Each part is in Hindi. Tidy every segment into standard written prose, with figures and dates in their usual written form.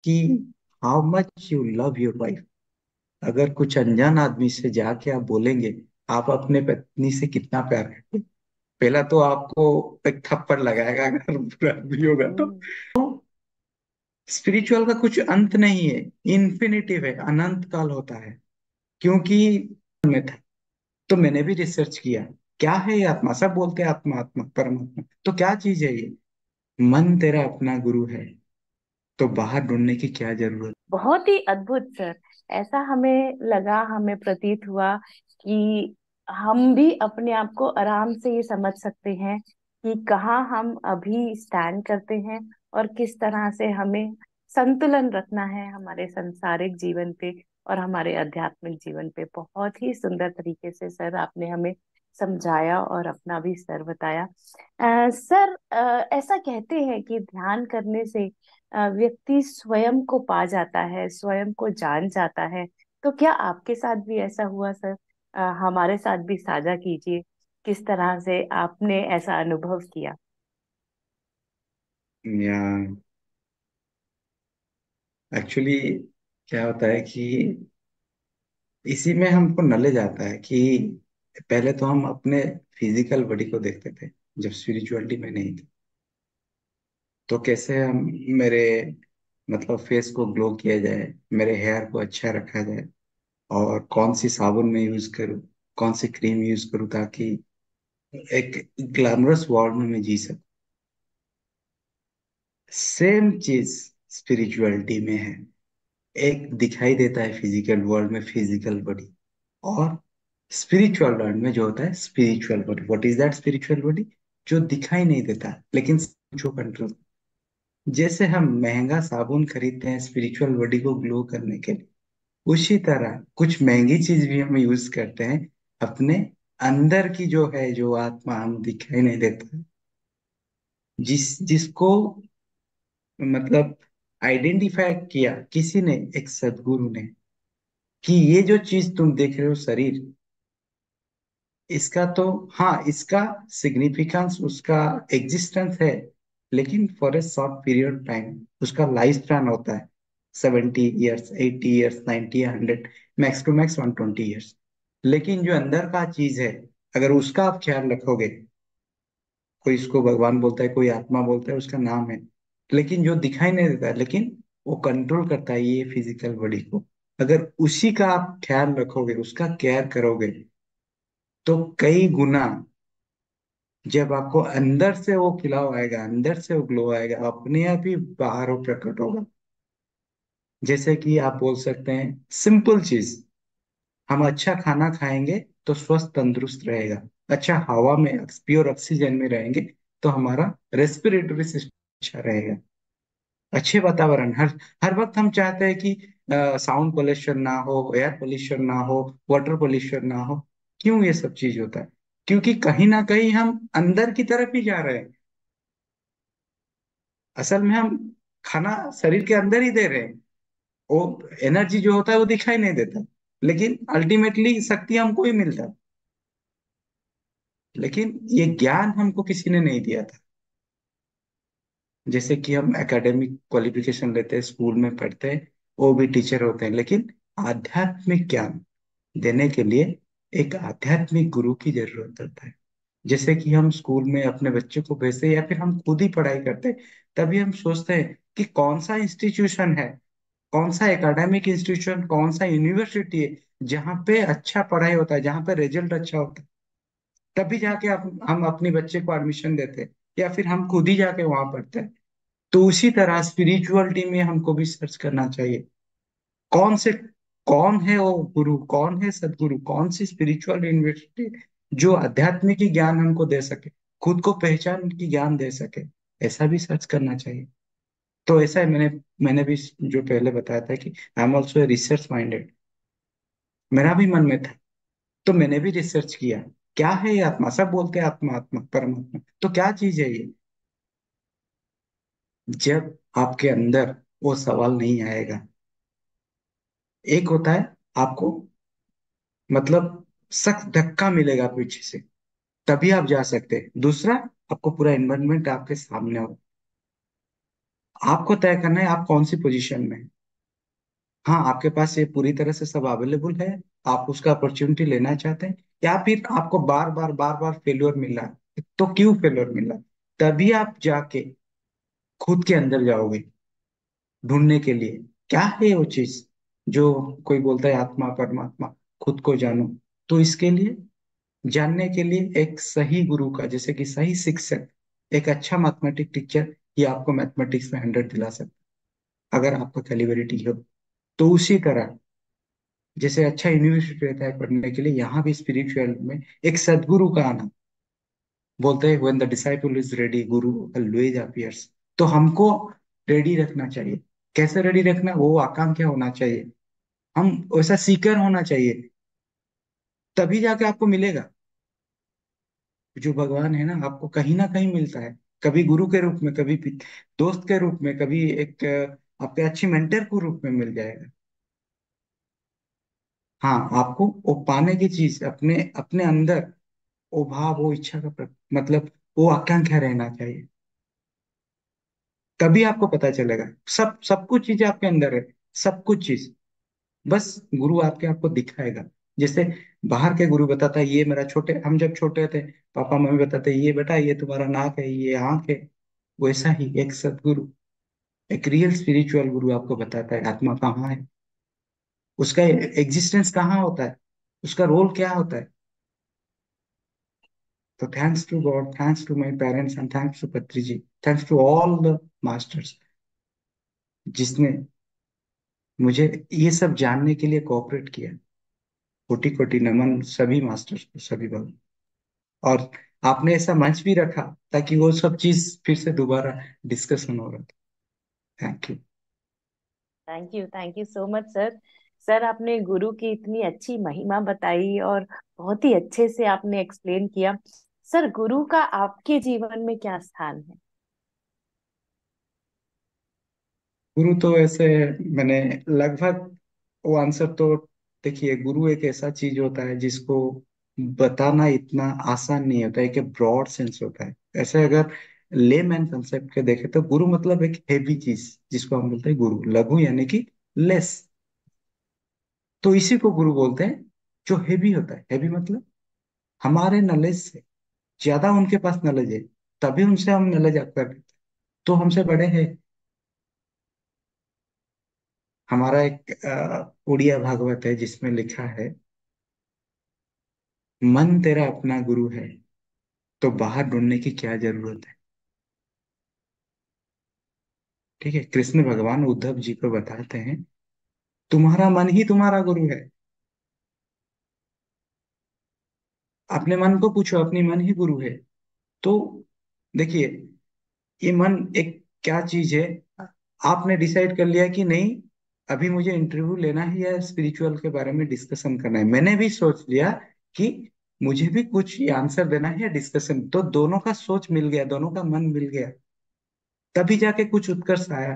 कि how much you love your wife. अगर कुछ अनजान आदमी से जाके आप बोलेंगे आप अपने पत्नी से कितना प्यार करते हैं, पहला तो आपको एक थप्पड़ लगाएगा अगर बुरा भी होगा तो। हम्म। स्पिरिचुअल का कुछ अंत नहीं है, इन्फिनिटिव है, अनंत काल होता है। क्योंकि में था, तो मैंने भी रिसर्च किया क्या है ये आत्मा। सब बोलते हैं आत्मा आत्मा परमात्मा, तो क्या चीज है ये। मन तेरा अपना गुरु है, तो बाहर ढूंढने की क्या जरूरत। बहुत ही अद्भुत सर। ऐसा हमें लगा, हमें प्रतीत हुआ कि हम भी अपने आप को आराम से ये समझ सकते हैं कि कहाँ हम अभी स्टैंड करते हैं और किस तरह से हमें संतुलन रखना है हमारे सांसारिक जीवन पे और हमारे आध्यात्मिक जीवन पे। बहुत ही सुंदर तरीके से सर आपने हमें समझाया और अपना भी सर बताया। सर, ऐसा कहते हैं कि ध्यान करने से व्यक्ति स्वयं को पा जाता है, स्वयं को जान जाता है। तो क्या आपके साथ भी ऐसा हुआ सर? हमारे साथ भी साझा कीजिए किस तरह से आपने ऐसा अनुभव किया। या एक्चुअली क्या होता है कि इसी में हमको नॉलेज आता है कि पहले तो हम अपने फिजिकल बॉडी को देखते थे जब स्पिरिचुअलिटी में नहीं थे। तो कैसे हम मेरे मतलब फेस को ग्लो किया जाए, मेरे हेयर को अच्छा रखा जाए, और कौन सी साबुन में यूज करूँ, कौन सी क्रीम यूज करूँ ताकि एक ग्लैमरस वर्ल्ड में मैं जी सकूं। सेम चीज स्पिरिचुअलिटी में है। एक दिखाई देता है फिजिकल वर्ल्ड में फिजिकल बॉडी, और स्पिरिचुअल वर्ल्ड में जो होता है spiritual body. What is that spiritual body? जो दिखाई नहीं देता लेकिन जो कंट्रोल। जैसे हम महंगा साबुन खरीदते हैं स्पिरिचुअल बॉडी को ग्लो करने के लिए, उसी तरह कुछ महंगी चीज भी हम यूज करते हैं अपने अंदर की जो है, जो आत्मा हम दिखाई नहीं देता, जिसको मतलब आइडेंटिफाई किया किसी ने, एक सदगुरु ने, कि ये जो चीज तुम देख रहे हो शरीर, इसका तो हाँ इसका सिग्निफिकेंस, उसका एग्जिस्टेंस है, लेकिन for a short period time. उसका लाइफ स्पैन होता है 70 years, 80 years, 90, 100, max to max 120 years. लेकिन जो अंदर का चीज है, अगर उसका आप ख्याल रखोगे, कोई इसको भगवान बोलता है, कोई आत्मा बोलता है, उसका नाम है, लेकिन जो दिखाई नहीं देता है, लेकिन वो कंट्रोल करता है ये फिजिकल बॉडी को। अगर उसी का आप ख्याल रखोगे, उसका केयर करोगे, तो कई गुना जब आपको अंदर से वो खिलाव आएगा, अंदर से वो ग्लो आएगा, अपने आप ही बाहर वो प्रकट होगा। जैसे कि आप बोल सकते हैं सिंपल चीज, हम अच्छा खाना खाएंगे तो स्वस्थ तंदुरुस्त रहेगा। अच्छा हवा में प्योर ऑक्सीजन में रहेंगे तो हमारा रेस्पिरेटरी सिस्टम अच्छा रहेगा। अच्छे वातावरण, हर हर वक्त हम चाहते हैं कि साउंड पोल्यूशन ना हो, एयर पोल्यूशन ना हो, वाटर पोल्यूशन ना हो। क्यों ये सब चीज होता है? क्योंकि कहीं ना कहीं हम अंदर की तरफ ही जा रहे हैं। असल में हम खाना शरीर के अंदर ही दे रहे हैं। वो एनर्जी जो होता है वो दिखाई नहीं देता, लेकिन अल्टीमेटली शक्ति हमको ही मिलता है। लेकिन ये ज्ञान हमको किसी ने नहीं दिया था। जैसे कि हम एकेडमिक क्वालिफिकेशन लेते हैं, स्कूल में पढ़ते हैं, वो भी टीचर होते हैं, लेकिन आध्यात्मिक ज्ञान देने के लिए एक आध्यात्मिक गुरु की जरूरत होता है। जैसे कि हम स्कूल में अपने बच्चे को भेजते हैं या फिर हम खुद ही पढ़ाई करते हैं, तभी हम सोचते हैं कि कौन सा इंस्टीट्यूशन है, कौन सा एकेडमिक इंस्टीट्यूशन, कौन सा यूनिवर्सिटी है जहाँ पे अच्छा पढ़ाई होता है, जहाँ पे रिजल्ट अच्छा होता है। तभी जाके हम अपने बच्चे को एडमिशन देते हैं, या फिर हम खुद ही जाके वहां पढ़ते हैं। तो उसी तरह स्पिरिचुअलिटी में हमको भी सर्च करना चाहिए। कौन से कौन है वो गुरु, कौन है सदगुरु, कौन सी स्पिरिचुअल यूनिवर्सिटी जो आध्यात्मिक ही ज्ञान हमको दे सके, खुद को पहचान की ज्ञान दे सके। ऐसा भी सर्च करना चाहिए। तो ऐसा है, मैंने भी जो पहले बताया था कि I am also research minded. मेरा भी मन में था, तो मैंने भी रिसर्च किया क्या है ये आत्मा। सब बोलते हैं आत्मा आत्मा परमात्मा, तो क्या चीज है ये। जब आपके अंदर वो सवाल नहीं आएगा, एक होता है आपको मतलब सख्त धक्का मिलेगा पीछे से, तभी आप जा सकते हैं। दूसरा, आपको पूरा एनवायरनमेंट आपके सामने हो, आपको तय करना है आप कौन सी पोजीशन में हैं। हाँ, आपके पास ये पूरी तरह से सब अवेलेबल है, आप उसका अपॉर्चुनिटी लेना चाहते हैं, या फिर आपको बार बार फेल्योर मिल रहा है, तो क्यों फेल्योर मिल रहा है, तभी आप जाके खुद के अंदर जाओगे ढूंढने के लिए, क्या है वो चीज जो कोई बोलता है आत्मा परमात्मा, खुद को जानो। तो इसके लिए, जानने के लिए एक सही गुरु का, जैसे कि सही शिक्षक, एक अच्छा मैथमेटिक टीचर, ये आपको मैथमेटिक्स में 100 दिला सकता है अगर आपका कैलिबरिटी हो। तो उसी तरह जैसे अच्छा यूनिवर्सिटी रहता है पढ़ने के लिए, यहाँ भी स्पिरिचुअल में एक सदगुरु का आना, बोलते हैं when the disciple is ready Guru always appears. तो हमको रेडी रखना चाहिए। कैसे रेडी रखना, वो आकांक्षा होना चाहिए, हम वैसा सीकर होना चाहिए, तभी जाके आपको मिलेगा। जो भगवान है ना, आपको कहीं ना कहीं मिलता है, कभी गुरु के रूप में, कभी दोस्त के रूप में, कभी एक आपके अच्छी मेंटर के रूप में मिल जाएगा। हाँ, आपको वो पाने की चीज अपने अपने अंदर, वो भाव, वो इच्छा का मतलब वो आकांक्षा रहना चाहिए, तभी आपको पता चलेगा। सब कुछ चीजें आपके अंदर है, सब कुछ चीज, बस गुरु आपके आपको दिखाएगा। जैसे बाहर के गुरु बताता है ये मेरा, छोटे हम जब छोटे थे, पापा मम्मी बताते ये बेटा ये तुम्हारा नाक है, ये आंख है, वैसा ही एक सदगुरु, एक रियल स्पिरिचुअल गुरु आपको बताता है आत्मा कहाँ है, उसका एग्जिस्टेंस कहाँ होता है, उसका रोल क्या होता है। तो thanks to God, thanks to my parents and thanks to Patri ji, thanks to all the masters, जिसने मुझे ये सब जानने के लिए कोऑपरेट किया। कोटि कोटि नमन सभी मास्टर्स को, सभी भगवान। और आपने ऐसा मंच भी रखा ताकि वो सब चीज फिर से दोबारा डिस्कशन हो रहा था। Thank you. Thank you so much sir. Sir, आपने गुरु की इतनी अच्छी महिमा बताई और बहुत ही अच्छे से आपने एक्सप्लेन किया। सर, गुरु का आपके जीवन में क्या स्थान है? गुरु तो ऐसे, मैंने लगभग वो आंसर तो, देखिए गुरु एक ऐसा चीज होता है जिसको बताना इतना आसान नहीं होता है, एक ब्रॉड सेंस होता है। ऐसे अगर लेमैन कंसेप्ट के देखे तो गुरु मतलब एक हेवी चीज, जिसको हम बोलते हैं गुरु, लघु यानी कि लेस, तो इसी को गुरु बोलते हैं, जो हेवी होता है। हेवी मतलब हमारे नॉलेज से ज्यादा उनके पास नॉलेज है, तभी उनसे हम नॉलेज अक्वायर करते हैं, तो हमसे बड़े हैं। हमारा एक उड़िया भागवत है जिसमें लिखा है, मन तेरा अपना गुरु है, तो बाहर ढूंढने की क्या जरूरत है। ठीक है, कृष्ण भगवान उद्धव जी को बताते हैं, तुम्हारा मन ही तुम्हारा गुरु है। अपने मन को पूछो, अपनी मन ही गुरु है। तो देखिए, ये मन एक क्या चीज है, आपने डिसाइड कर लिया कि नहीं, अभी मुझे इंटरव्यू लेना है या स्पिरिचुअल के बारे में डिस्कशन करना है, मैंने भी सोच लिया कि मुझे भी कुछ ये आंसर देना है या डिस्कशन, तो दोनों का सोच मिल गया, दोनों का मन मिल गया, तभी जाके कुछ उत्कर्ष आया।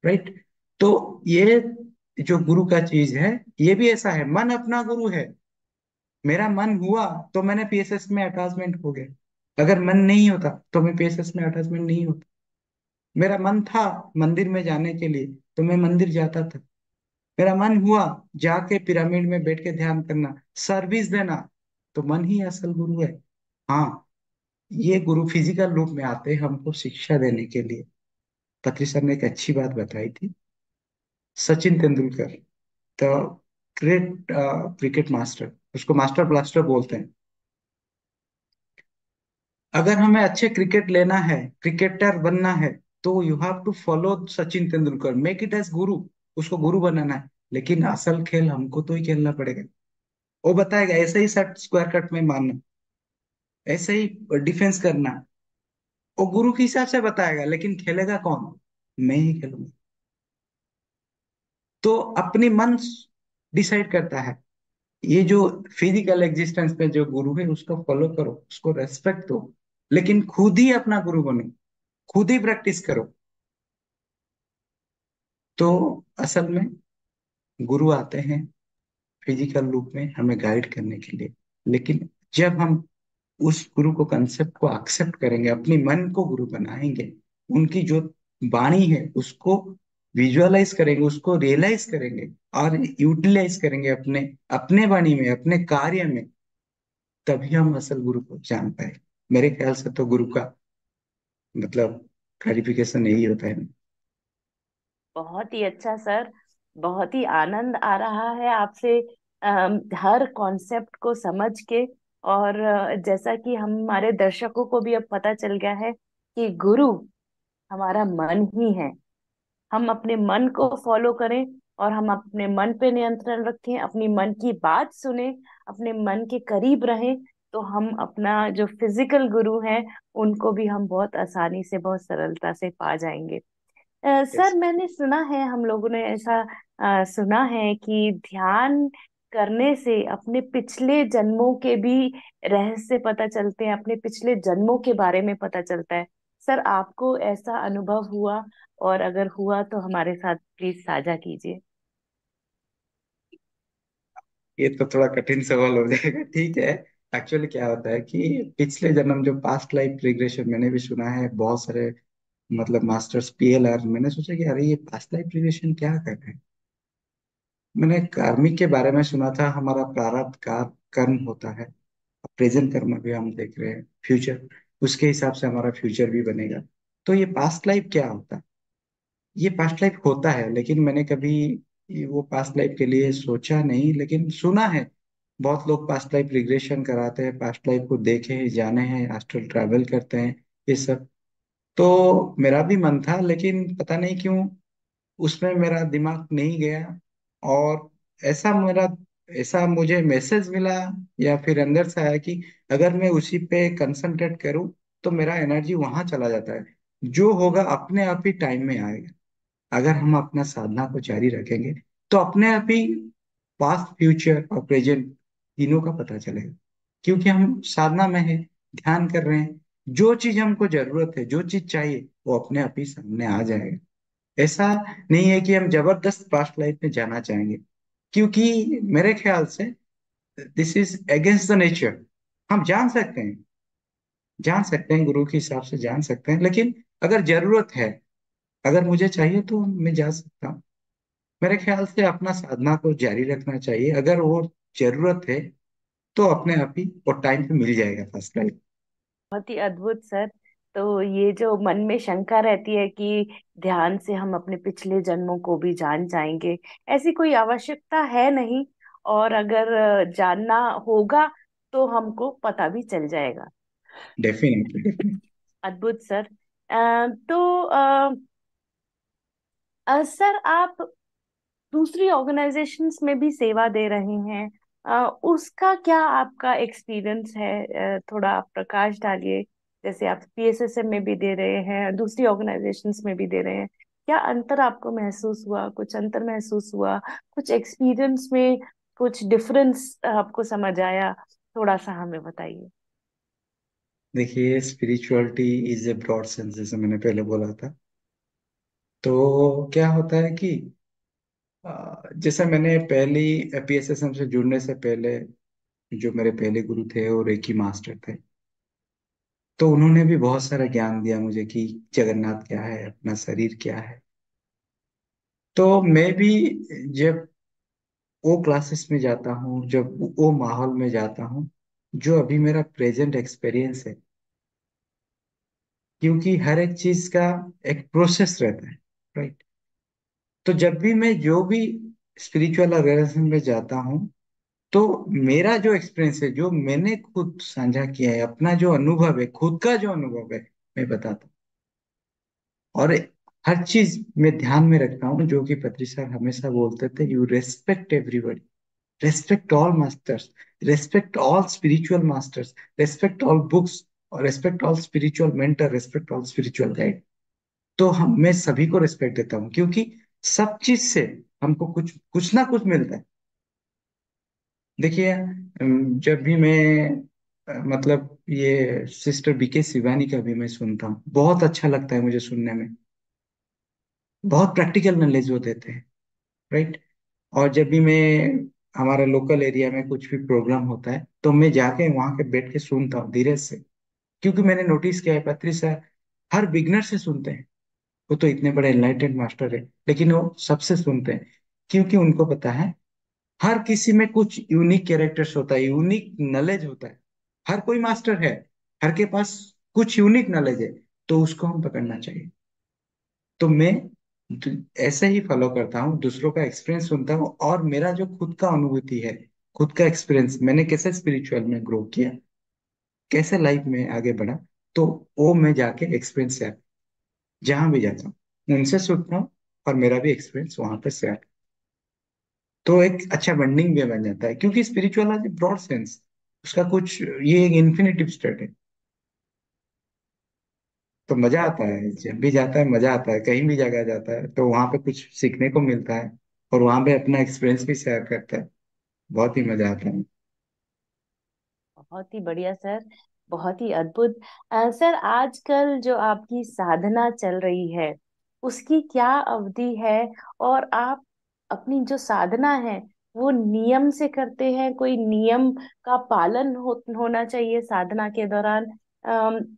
राइट। तो ये जो गुरु का चीज है, ये भी ऐसा है, मन अपना गुरु है। मेरा मन हुआ तो मैंने पीएसएस में अटैचमेंट हो गया, अगर मन नहीं होता तो मैं पीएसएस में अटैचमेंट नहीं होता। मेरा मन था मंदिर में जाने के लिए, तो मैं मंदिर जाता था। मेरा मन हुआ जाके पिरामिड में बैठ के ध्यान करना, सर्विस देना, तो मन ही असल गुरु है। हाँ, ये गुरु फिजिकल रूप में आते हैं हमको शिक्षा देने के लिए। पत्री सर ने एक अच्छी बात बताई थी, Sachin Tendulkar, the great cricket master, उसको मास्टर ब्लास्टर बोलते हैं। अगर हमें अच्छे क्रिकेट लेना है, क्रिकेटर बनना है, तो you have to follow Sachin Tendulkar, make it as guru, उसको गुरु बनाना है। लेकिन असल खेल हमको तो ही खेलना पड़ेगा, वो बताएगा ऐसे ही शर्ट स्क्वायर कट में मारना, ऐसे ही डिफेंस करना, वो गुरु के हिसाब से बताएगा, लेकिन खेलेगा कौन, मैं ही खेलूंगा। तो अपनी मन डिसाइड करता है। ये जो फिजिकल एग्जिस्टेंस में जो गुरु है उसको फॉलो करो, उसको रेस्पेक्ट दो, लेकिन खुद ही अपना गुरु बनो, खुद ही प्रैक्टिस करो। तो असल में गुरु आते हैं फिजिकल रूप में हमें गाइड करने के लिए, लेकिन जब हम उस गुरु को, कंसेप्ट को एक्सेप्ट करेंगे, अपनी मन को गुरु बनाएंगे, उनकी जो वाणी है उसको विजुअलाइज करेंगे, उसको रियलाइज करेंगे और यूटिलाइज करेंगे अपने अपने वाणी में, अपने कार्य में, तभी हम असल गुरु को जान पाए। मेरे ख्याल से तो गुरु का मतलब क्लैरिफिकेशन यही होता है। बहुत ही अच्छा सर। बहुत ही आनंद आ रहा है आपसे हर कॉन्सेप्ट को समझ के। और जैसा कि हमारे दर्शकों को भी अब पता चल गया है कि गुरु हमारा मन ही है। हम अपने मन को फॉलो करें और हम अपने मन पे नियंत्रण रखें, अपनी मन की बात सुने, अपने मन के करीब रहें, तो हम अपना जो फिजिकल गुरु है उनको भी हम बहुत आसानी से, बहुत सरलता से पा जाएंगे। यस। सर मैंने सुना है, हम लोगों ने ऐसा सुना है कि ध्यान करने से अपने पिछले जन्मों के भी रहस्य पता चलते हैं, अपने पिछले जन्मों के बारे में पता चलता है। सर आपको ऐसा अनुभव हुआ? और अगर हुआ तो हमारे साथ प्लीज साझा कीजिए। ये तो थोड़ा कठिन सवाल हो जाएगा, ठीक है। एक्चुअली क्या होता है कि पिछले जन्म जो पास्ट लाइफ रिग्रेशन मैंने भी सुना है, बहुत सारे मतलब मास्टर्स PLR, मैंने सोचा कि अरे ये पास्ट लाइफ रिग्रेशन क्या कर रहे हैं। मैंने कार्मिक के बारे में सुना था, हमारा प्रारब्ध का कर्म होता है, प्रेजेंट कर्म भी हम देख रहे हैं, फ्यूचर उसके हिसाब से हमारा फ्यूचर भी बनेगा। तो ये पास्ट लाइफ क्या होता है, ये पास्ट लाइफ होता है, लेकिन मैंने कभी वो पास्ट लाइफ के लिए सोचा नहीं, लेकिन सुना है। बहुत लोग पास्ट लाइफ रिग्रेशन कराते हैं, पास्ट लाइफ को देखे हैं, जाने हैं, एस्ट्रल ट्रैवल करते हैं, ये सब। तो मेरा भी मन था, लेकिन पता नहीं क्यों उसमें मेरा दिमाग नहीं गया। और ऐसा मेरा ऐसा मुझे मैसेज मिला या फिर अंदर से आया कि अगर मैं उसी पे कंसंट्रेट करूं तो मेरा एनर्जी वहां चला जाता है। जो होगा अपने आप ही टाइम में आएगा। अगर हम अपना साधना को जारी रखेंगे तो अपने आप ही पास्ट फ्यूचर और प्रेजेंट तीनों का पता चलेगा, क्योंकि हम साधना में है, ध्यान कर रहे हैं। जो चीज हमको जरूरत है, जो चीज चाहिए, वो अपने आप ही सामने आ जाएगा। ऐसा नहीं है कि हम जबरदस्त पास्ट लाइफ में जाना चाहेंगे, क्योंकि मेरे ख्याल से this is against the nature. हम जान सकते हैं गुरु के हिसाब से जान सकते हैं, लेकिन अगर जरूरत है, अगर मुझे चाहिए तो मैं जा सकता हूँ। मेरे ख्याल से अपना साधना को जारी रखना चाहिए, अगर वो जरूरत है तो अपने आप ही वो टाइम पे मिल जाएगा फर्स्ट लाइफ। बहुत ही अद्भुत सर। तो ये जो मन में शंका रहती है कि ध्यान से हम अपने पिछले जन्मों को भी जान जाएंगे, ऐसी कोई आवश्यकता है नहीं। और अगर जानना होगा तो हमको पता भी चल जाएगा। Definitely definitely. अद्भुत सर। तो सर आप दूसरी ऑर्गेनाइजेशंस में भी सेवा दे रहे हैं, उसका क्या आपका एक्सपीरियंस है? थोड़ा आप प्रकाश डालिए। जैसे आप PSSM में भी दे रहे हैं, दूसरी ऑर्गेनाइजेशंस में भी दे रहे हैं, क्या अंतर आपको महसूस हुआ? कुछ अंतर महसूस हुआ? कुछ एक्सपीरियंस में कुछ डिफरेंस आपको समझ आया? थोड़ा सा हमें बताइए। देखिए, spirituality is a broad sense, जैसे मैंने पहले बोला था। तो क्या होता है कि जैसे मैंने पहली PSSM से जुड़ने से पहले जो मेरे पहले गुरु थे वो रेकी मास्टर थे। तो उन्होंने भी बहुत सारा ज्ञान दिया मुझे कि जगन्नाथ क्या है, अपना शरीर क्या है। तो मैं भी जब वो क्लासेस में जाता हूँ, जब वो माहौल में जाता हूँ, जो अभी मेरा प्रेजेंट एक्सपीरियंस है, क्योंकि हर एक चीज का एक प्रोसेस रहता है, राइट। तो जब भी मैं जो भी स्पिरिचुअल ऑर्गेनाइजेशन में जाता हूँ, तो मेरा जो एक्सपीरियंस है, जो मैंने खुद साझा किया है, अपना जो अनुभव है, खुद का जो अनुभव है, मैं बताता हूँ। और हर चीज मैं ध्यान में रखता हूँ, जो कि पत्री सर हमेशा बोलते थे, you respect everybody, respect all masters, respect all spiritual masters, respect all books, और respect all spiritual mentor, respect all spiritual guide। तो हम मैं सभी को रिस्पेक्ट देता हूँ, क्योंकि सब चीज से हमको कुछ कुछ ना कुछ मिलता है। देखिए, जब भी मैं मतलब ये सिस्टर BK शिवानी का भी मैं सुनता हूँ, बहुत अच्छा लगता है मुझे सुनने में। बहुत प्रैक्टिकल नॉलेज वो देते हैं, राइट। और जब भी मैं हमारे लोकल एरिया में कुछ भी प्रोग्राम होता है, तो मैं जाके वहां के बैठ के सुनता हूँ धीरे से, क्योंकि मैंने नोटिस किया है पत्री सर हर बिगनर से सुनते हैं। वो तो इतने बड़े एनलाइटेड मास्टर है, लेकिन वो सबसे सुनते हैं, क्योंकि उनको पता है हर किसी में कुछ यूनिक कैरेक्टर्स होता है, यूनिक नॉलेज होता है। हर कोई मास्टर है, हर के पास कुछ यूनिक नॉलेज है, तो उसको हम पकड़ना चाहिए। तो मैं ऐसे ही फॉलो करता हूँ, दूसरों का एक्सपीरियंस सुनता हूँ, और मेरा जो खुद का अनुभूति है, खुद का एक्सपीरियंस, मैंने कैसे स्पिरिचुअल में ग्रो किया, कैसे लाइफ में आगे बढ़ा, तो वो मैं जाके एक्सपीरियंस शेयर, जहां भी जाता हूँ उनसे सुनता हूँ, और मेरा भी एक्सपीरियंस वहां पे शेयर, तो एक अच्छा बॉन्डिंग भी बन जाता है, क्योंकि स्पिरिचुअल ब्रॉड सेंस, उसका कुछ, ये एक इन्फिनिटिव स्टेट है। तो मजा आता है, जब भी जाता है मजा आता है, कहीं भी जगह जाता है तो वहां पे कुछ सीखने को मिलता है, और वहां पे अपना एक्सपीरियंस भी शेयर करता है, बहुत ही मजा आता है। बहुत ही बढ़िया सर, बहुत ही अद्भुत। सर, आजकल जो आपकी साधना चल रही है उसकी क्या अवधि है? और आप अपनी जो साधना है वो नियम से करते हैं? कोई नियम का पालन होना चाहिए साधना के दौरान?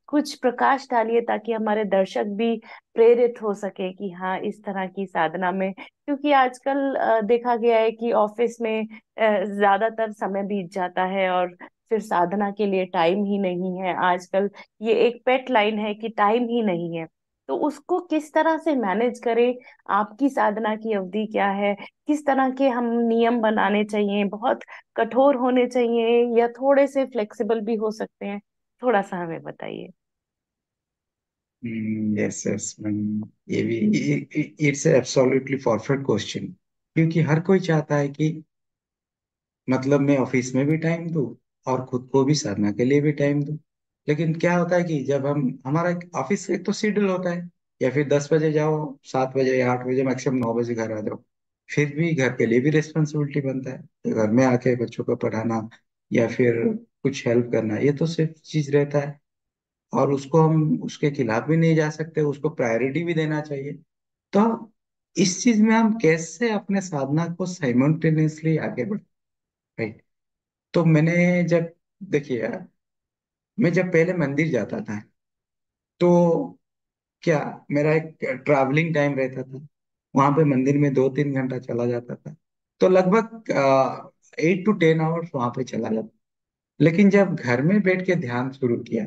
कुछ प्रकाश डालिए ताकि हमारे दर्शक भी प्रेरित हो सके कि हाँ, इस तरह की साधना में, क्योंकि आजकल देखा गया है कि ऑफिस में ज्यादातर समय बीत जाता है और फिर साधना के लिए टाइम ही नहीं है आजकल। ये एक पेट लाइन है कि टाइम ही नहीं है। तो उसको किस तरह से मैनेज करें? आपकी साधना की अवधि क्या है? किस तरह के हम नियम बनाने चाहिए? बहुत कठोर होने चाहिए या थोड़े से फ्लेक्सिबल भी हो सकते हैं? थोड़ा सा हमें बताइए। यस यस, ये भी, इट्स एब्सोल्युटली परफेक्ट क्वेश्चन, क्योंकि हर कोई चाहता है कि मतलब मैं ऑफिस में भी टाइम दूं, और खुद को भी साधना के लिए भी टाइम दूं। लेकिन क्या होता है कि जब हम, हमारा ऑफिस एक तो शेड्यूल होता है, या फिर 10 बजे जाओ, 7 बजे या 8 बजे, मैक्सिमम 9 बजे घर आ जाओ, फिर भी घर के लिए भी रिस्पॉन्सिबिलिटी बनता है, तो घर में आके बच्चों को पढ़ाना या फिर कुछ हेल्प करना, ये तो सिर्फ चीज रहता है, और उसको हम उसके खिलाफ भी नहीं जा सकते, उसको प्रायोरिटी भी देना चाहिए। तो इस चीज में हम कैसे अपने साधना को साइमल्टेनियसली आगे बढ़े, राइट? तो मैंने जब, देखिए यार, मैं जब पहले मंदिर जाता था, तो क्या, मेरा एक ट्रैवलिंग टाइम रहता था, वहां पे मंदिर में 2-3 घंटा चला जाता था, तो लगभग 8 to 10 आवर्स वहां पे चला जाता। लेकिन जब घर में बैठ के ध्यान शुरू किया,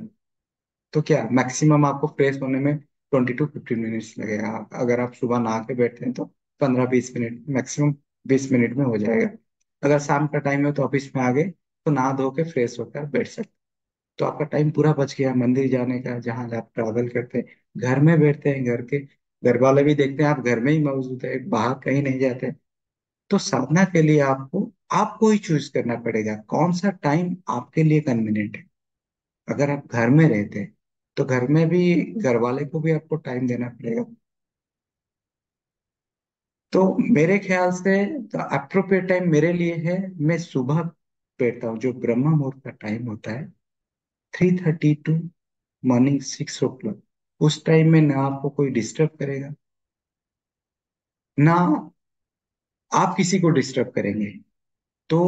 तो क्या मैक्सिमम आपको फ्रेश होने में 20 to 15 मिनट्स लगेगा। अगर आप सुबह नहा के बैठते हैं तो 15-20 मिनट, मैक्सिमम 20 मिनट में हो जाएगा। अगर शाम का टाइम है तो ऑफिस में आ गए तो नहा धो के फ्रेश होकर बैठ सकते, तो आपका टाइम पूरा बच गया मंदिर जाने का, जहाँ आप ट्रैवल करते हैं। घर में बैठते हैं, घर वाले भी देखते हैं आप घर में ही मौजूद है, बाहर कहीं नहीं जाते। तो साधना के लिए आपको ही चूज करना पड़ेगा कौन सा टाइम आपके लिए कन्वीनियंट है। अगर आप घर में रहते हैं तो घर में भी घर वाले को भी आपको टाइम देना पड़ेगा। तो मेरे ख्याल से अप्रोप्रिएट टाइम मेरे लिए है, मैं सुबह बैठता हूँ, जो ब्रह्म मुहूर्त का टाइम होता है, 3:30 टू मॉर्निंग 6 o'clock। उस टाइम में ना आपको कोई डिस्टर्ब करेगा, ना आप किसी को डिस्टर्ब करेंगे। तो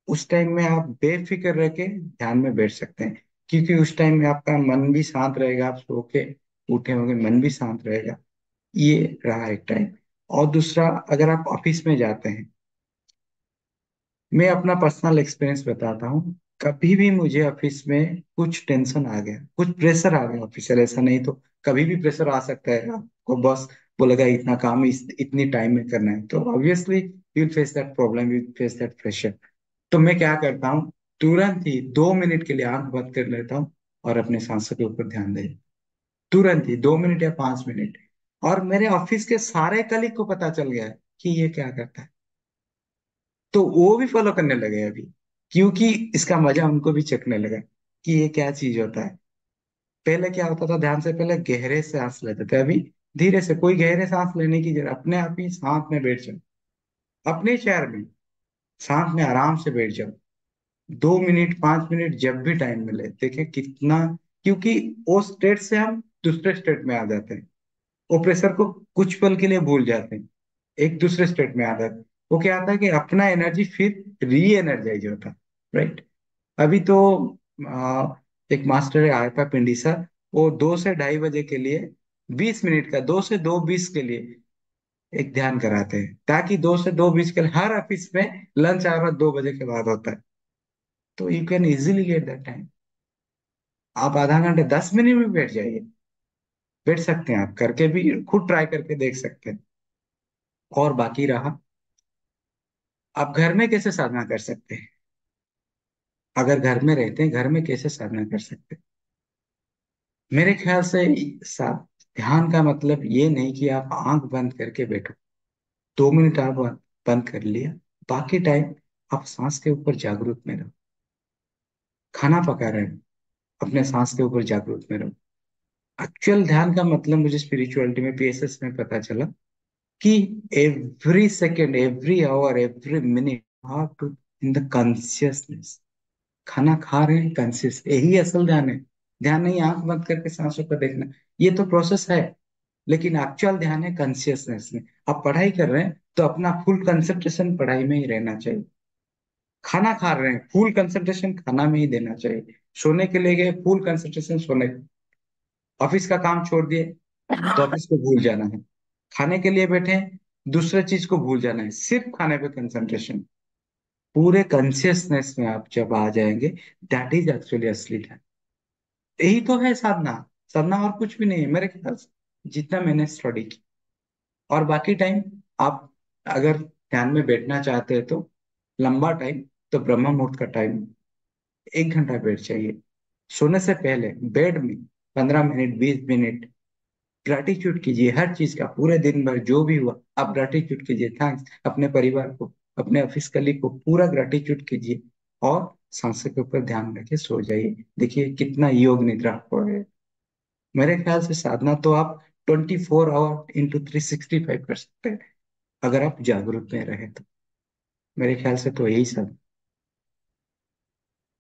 उस टाइम में आप बेफिक्र रह के ध्यान में बैठ सकते हैं, क्योंकि उस टाइम में आपका मन भी शांत रहेगा, आप सो के उठे होंगे, मन भी शांत रहेगा। ये रहा एक टाइम। और दूसरा, अगर आप ऑफिस में जाते हैं, मैं अपना पर्सनल एक्सपीरियंस बताता हूँ। कभी भी मुझे ऑफिस में कुछ टेंशन आ गया, कुछ प्रेशर आ गया ऑफिशियल, ऐसा नहीं तो कभी भी प्रेशर आ सकता है, आपको बॉस बोलेगा इतना काम इतनी टाइम में करना है, तो obviously you will face that problem, you face that pressure. तो मैं क्या करता हूँ, तुरंत ही 2 मिनट के लिए आंख बंद कर लेता हूँ, और अपने सांसों के ऊपर ध्यान दे, तुरंत ही 2 मिनट या 5 मिनट। और मेरे ऑफिस के सारे कलीग को पता चल गया है कि ये क्या करता है, तो वो भी फॉलो करने लगे अभी, क्योंकि इसका मजा उनको भी चखने लगा कि ये क्या चीज होता है। पहले क्या होता था, ध्यान से पहले गहरे सांस लेते थे, अभी धीरे से, कोई गहरे सांस लेने की जरूरत, अपने आप ही शांत में बैठ जाओ, अपने चेयर में शांत में आराम से बैठ जाओ। 2 मिनट 5 मिनट जब भी टाइम मिले, देखें कितना, क्योंकि वो स्टेट से हम दूसरे स्टेट में आ जाते हैं, वो प्रेशर को कुछ पल के लिए भूल जाते हैं, एक दूसरे स्टेट में आ जाते हैं। वो क्या आता है कि अपना एनर्जी फिर री एनर्जाइज होता है, राइट? अभी तो एक मास्टर है आयपा पिंडी सर, वो 2 से 2:30 बजे के लिए 20 मिनट का, 2 से 2:20 के लिए एक ध्यान कराते हैं, ताकि 2 से 2:20 के लिए हर ऑफिस में लंच आवर 2 बजे के बाद होता है, तो you can easily get that time. आप आधा घंटे 10 मिनट में बैठ जाइए, बैठ सकते हैं, आप करके भी खुद ट्राई करके देख सकते हैं। और बाकी रहा, आप घर में कैसे साधना कर सकते हैं? अगर घर में रहते हैं, घर में कैसे साधना कर सकते हैं? मेरे ख्याल से सा- ध्यान का मतलब ये नहीं कि आप आंख बंद करके बैठो, 2 मिनट आप बंद कर लिया, बाकी टाइम आप सांस के ऊपर जागरूक में रहो। खाना पका रहे हो, अपने सांस के ऊपर जागरूक में रहो। एक्चुअल ध्यान का मतलब मुझे स्पिरिचुअलिटी में, पीएसएस में पता चला कि every second, every hour, every minute how to in the consciousness. खाना खा रहे हैं, कॉन्शियस, यही असल ध्यान है। ध्यान नहीं आंख बंद करके सांसों को देखना, ये तो प्रोसेस है, लेकिन एक्चुअल ध्यान है कॉन्शियसनेस में। आप पढ़ाई कर रहे हैं तो अपना फुल कंसंट्रेशन पढ़ाई में ही रहना चाहिए। खाना खा रहे हैं, फुल कंसंट्रेशन खाना में ही देना चाहिए। सोने के लिए गए, फुल कंसंट्रेशन सोने। ऑफिस का काम छोड़ दिए तो ऑफिस को भूल जाना है। खाने के लिए बैठे हैं, दूसरे चीज को भूल जाना है, सिर्फ खाने पे कंसंट्रेशन। पूरे कॉन्शियसनेस में आप जब आ जाएंगे, दैट इज एक्चुअली असली ध्यान। यही तो है साधना। साधना और कुछ भी नहीं है मेरे ख्याल से, जितना मैंने स्टडी की। और बाकी टाइम आप अगर ध्यान में बैठना चाहते हैं तो लंबा टाइम, तो ब्रह्म मुहूर्त का टाइम 1 घंटा बैठ जाइए। सोने से पहले बेड में 15 मिनट, 20 मिनट ग्रैटिट्यूड कीजिए हर चीज का। पूरे दिन भर जो भी हुआ आप ग्रैटिट्यूड कीजिए, थैंक्स। अपने परिवार को, अपने ऑफिस कलीग को पूरा ग्रैटिट्यूड कीजिए, और सांसों के ऊपर ध्यान रखे सो जाइए। देखिए कितना योग निद्रा हो है। मेरे ख्याल से साधना तो आप 24 आवर इंटू 365 कर सकते हैं, अगर आप जागरूक में रहे तो। मेरे ख्याल से तो यही सब।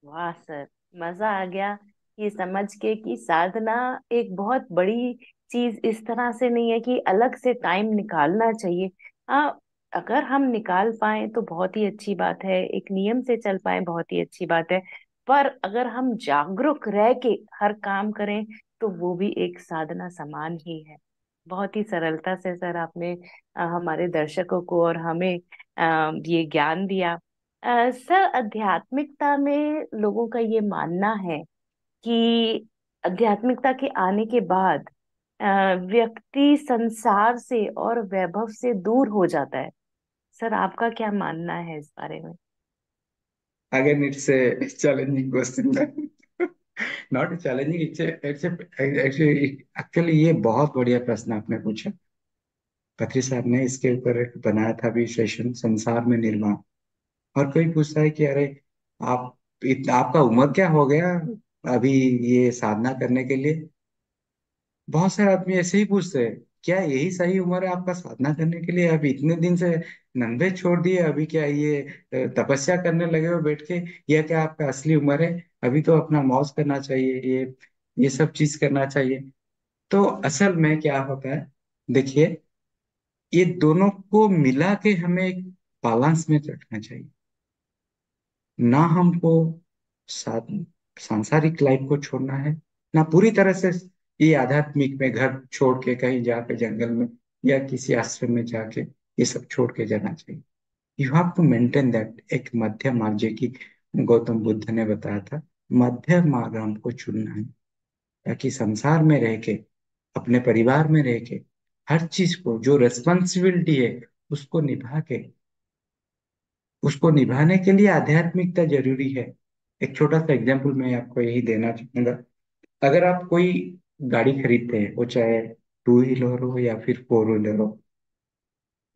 वाह सर, मजा आ गया ये समझ के कि साधना एक बहुत बड़ी चीज इस तरह से नहीं है कि अलग से टाइम निकालना चाहिए। हाँ, अगर हम निकाल पाए तो बहुत ही अच्छी बात है, एक नियम से चल पाए बहुत ही अच्छी बात है। पर अगर हम जागरूक रह के हर काम करें तो वो भी एक साधना समान ही है। बहुत ही सरलता से सर आपने हमारे दर्शकों को और हमें ये ज्ञान दिया। सर, आध्यात्मिकता में लोगों का ये मानना है कि आध्यात्मिकता के आने के बाद व्यक्ति संसार से और वैभव से दूर हो जाता है। सर, आपका क्या मानना है इस बारे में? Again it's a challenging question. Not challenging, it's it's actually, ये बहुत बढ़िया प्रश्न आपने पूछा। पत्री साहब ने इसके ऊपर एक बनाया था भी सेशन, संसार में निर्माण। और कोई पूछता है कि अरे आप आपका उम्र क्या हो गया अभी ये साधना करने के लिए? बहुत सारे आदमी ऐसे ही पूछते हैं, क्या यही सही उम्र है आपका साधना करने के लिए? अभी इतने दिन से नॉनवेज छोड़ दिए, अभी क्या ये तपस्या करने लगे हो बैठ के? यह क्या आपका असली उम्र है? अभी तो अपना मौज करना चाहिए, ये सब चीज करना चाहिए। तो असल में क्या होता है, देखिए, ये दोनों को मिला के हमें एक बैलेंस में रखना चाहिए। ना हमको सा- सांसारिक लाइफ को छोड़ना है, ना पूरी तरह से ये आध्यात्मिक में घर छोड़ के कहीं जाके जंगल में या किसी आश्रम में जाके ये सब छोड़ के जाना चाहिए। You have to maintain that, एक मध्य मार्ग, जो कि गौतम बुद्ध ने बताया था, मध्य मार्ग हमको चुनना है, ताकि संसार में रह के, अपने परिवार में रह के, हर चीज को जो रेस्पॉन्सिबिलिटी है उसको निभा के, उसको निभाने के लिए आध्यात्मिकता जरूरी है। एक छोटा सा एग्जांपल मैं आपको यही देना चाहूंगा। अगर आप कोई गाड़ी खरीदते हैं, वो चाहे 2 व्हीलर हो या फिर 4 व्हीलर हो,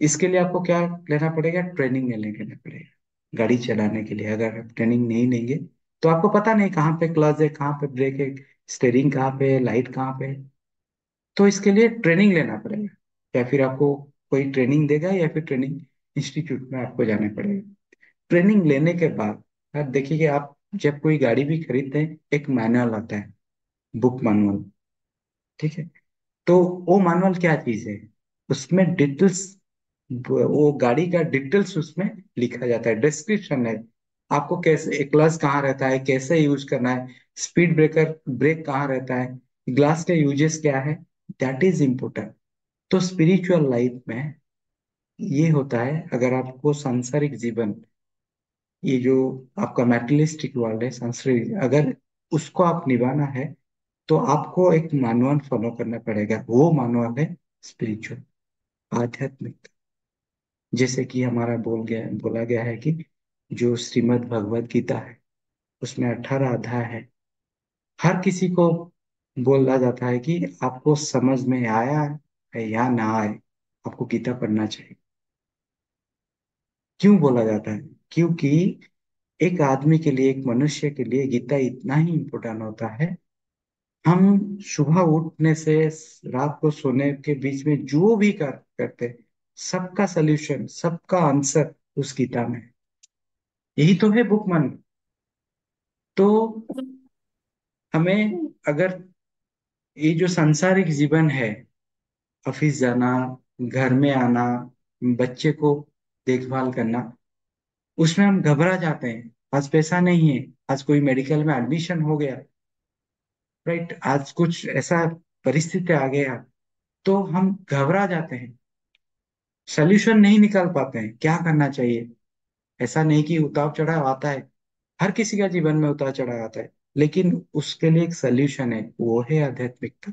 इसके लिए आपको क्या लेना पड़ेगा? ट्रेनिंग लेना पड़ेगा गाड़ी चलाने के लिए। अगर आप ट्रेनिंग नहीं लेंगे तो आपको पता नहीं कहाँ पे क्लच है, कहाँ पे ब्रेक है, स्टेयरिंग कहाँ पे है, लाइट कहाँ पे है। तो इसके लिए ट्रेनिंग लेना पड़ेगा, या फिर आपको कोई ट्रेनिंग देगा, या फिर ट्रेनिंग इंस्टीट्यूट में आपको जाना पड़ेगा। ट्रेनिंग लेने के बाद आप देखिए कि आप जब कोई गाड़ी भी खरीदते हैं, एक मैनुअल आता है, बुक मैनुअल, ठीक है? तो वो मैनुअल क्या चीज है? उसमें डिटेल्स, वो गाड़ी का डिटेल्स उसमें लिखा जाता है, डिस्क्रिप्शन है। आपको कैसे, क्लच कहाँ रहता है, कैसे यूज करना है, स्पीड ब्रेकर ब्रेक कहाँ रहता है, ग्लास के यूजेस क्या है, दैट इज इम्पोर्टेंट। तो स्पिरिचुअल लाइफ में ये होता है, अगर आपको सांसारिक जीवन, ये जो आपका मैटेरियलिस्टिक वर्ल्ड है, सांसारिक, अगर उसको आप निभाना है तो आपको एक मानवान फॉलो करना पड़ेगा। वो मानवान है स्पिरिचुअल, आध्यात्मिक। जैसे कि हमारा बोला गया है कि जो श्रीमद् भगवत गीता है उसमें 18 अध्याय है। हर किसी को बोला जाता है कि आपको समझ में आया है या ना आए, आपको गीता पढ़ना चाहिए। क्यों बोला जाता है? क्योंकि एक आदमी के लिए, एक मनुष्य के लिए गीता इतना ही इम्पोर्टेंट होता है। हम सुबह उठने से रात को सोने के बीच में जो भी करते हैं, सबका सल्यूशन, सबका आंसर उस गीता में है। यही तो है बुक मन। तो हमें, अगर ये जो सांसारिक जीवन है, ऑफिस जाना, घर में आना, बच्चे को देखभाल करना, उसमें हम घबरा जाते हैं। आज पैसा नहीं है, आज कोई मेडिकल में एडमिशन हो गया, राइट, आज कुछ ऐसा परिस्थिति आ गया, तो हम घबरा जाते हैं, सोल्यूशन नहीं निकाल पाते हैं, क्या करना चाहिए। ऐसा नहीं कि उतार चढ़ाव आता है, हर किसी का जीवन में उतार चढ़ाव आता है, लेकिन उसके लिए एक सोल्यूशन है, वो है आध्यात्मिकता,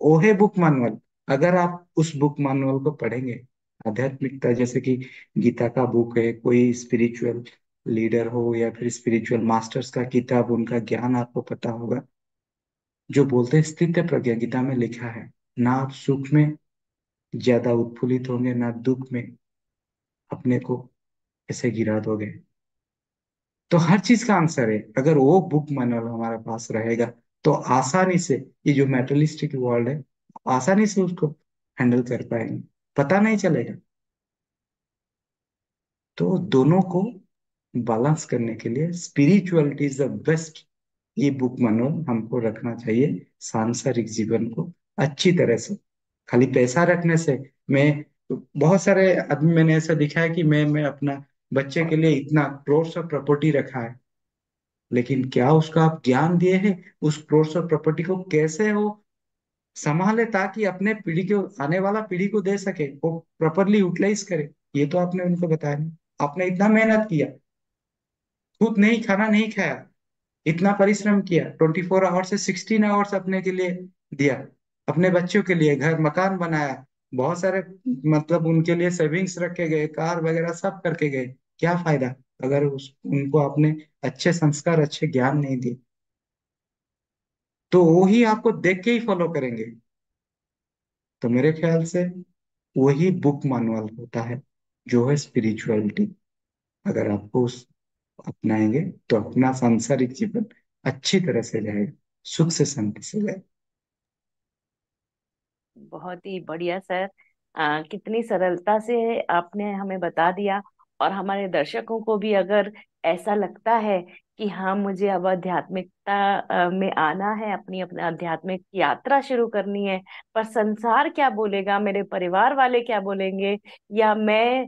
वो है बुक मानुअल। अगर आप उस बुक मानुअल को पढ़ेंगे, आध्यात्मिकता, जैसे कि गीता का बुक है, कोई स्पिरिचुअल लीडर हो या फिर स्पिरिचुअल मास्टर्स का किताब, उनका ज्ञान आपको पता होगा, जो बोलते हैं स्थित प्रज्ञा, गीता में लिखा है, ना आप सुख में ज्यादा उत्फुल्लित होंगे, ना दुख में अपने को ऐसे गिरा दोगे। तो हर चीज का आंसर है, अगर वो बुक मानुअल हमारे पास रहेगा तो आसानी से ये जो मेटलिस्टिक वर्ल्ड है, आसानी से उसको हैंडल कर पाएंगे, पता नहीं चलेगा। तो दोनों को बैलेंस करने के लिए स्पिरिचुअलिटी इज द बेस्ट। ये बुक मानुअल हमको रखना चाहिए सांसारिक जीवन को अच्छी तरह से। खाली पैसा रखने से, मैं, बहुत सारे आदमी मैंने ऐसा दिखा है कि मैं अपना बच्चे के लिए इतना क्रोर्स ऑफ प्रॉपर्टी रखा है, लेकिन क्या उसका आप ज्ञान दिए हैं उस क्रोर्स ऑफ प्रॉपर्टी को कैसे हो संभाले, ताकि अपने पीढ़ी को, आने वाला पीढ़ी को दे सके, वो प्रॉपरली यूटिलाइज करे। ये तो आपने उनको बताया नहीं। आपने इतना मेहनत किया, खुद नहीं खाना नहीं खाया, इतना परिश्रम किया, 24 आवर्स से 16 आवर्स अपने के लिए दिया, अपने बच्चों के लिए घर मकान बनाया, बहुत सारे, मतलब उनके लिए सेविंग्स रखे गए, कार वगैरह सब करके गए। क्या फायदा अगर उनको आपने अच्छे संस्कार, अच्छे ज्ञान नहीं दिए? तो वो ही आपको देख के ही फॉलो करेंगे। तो मेरे ख्याल से वही बुक मानुअल होता है, जो है स्पिरिचुअलिटी। अगर आपको उस अपनाएंगे तो अपना सांसारिक जीवन अच्छी तरह से जाएगा, सुख से शांति से जाएगा। बहुत ही बढ़िया सर। कितनी सरलता से आपने हमें बता दिया। और हमारे दर्शकों को भी अगर ऐसा लगता है कि हाँ, मुझे अब आध्यात्मिकता में आना है, अपनी अपनी आध्यात्मिक यात्रा शुरू करनी है, पर संसार क्या बोलेगा, मेरे परिवार वाले क्या बोलेंगे, या मैं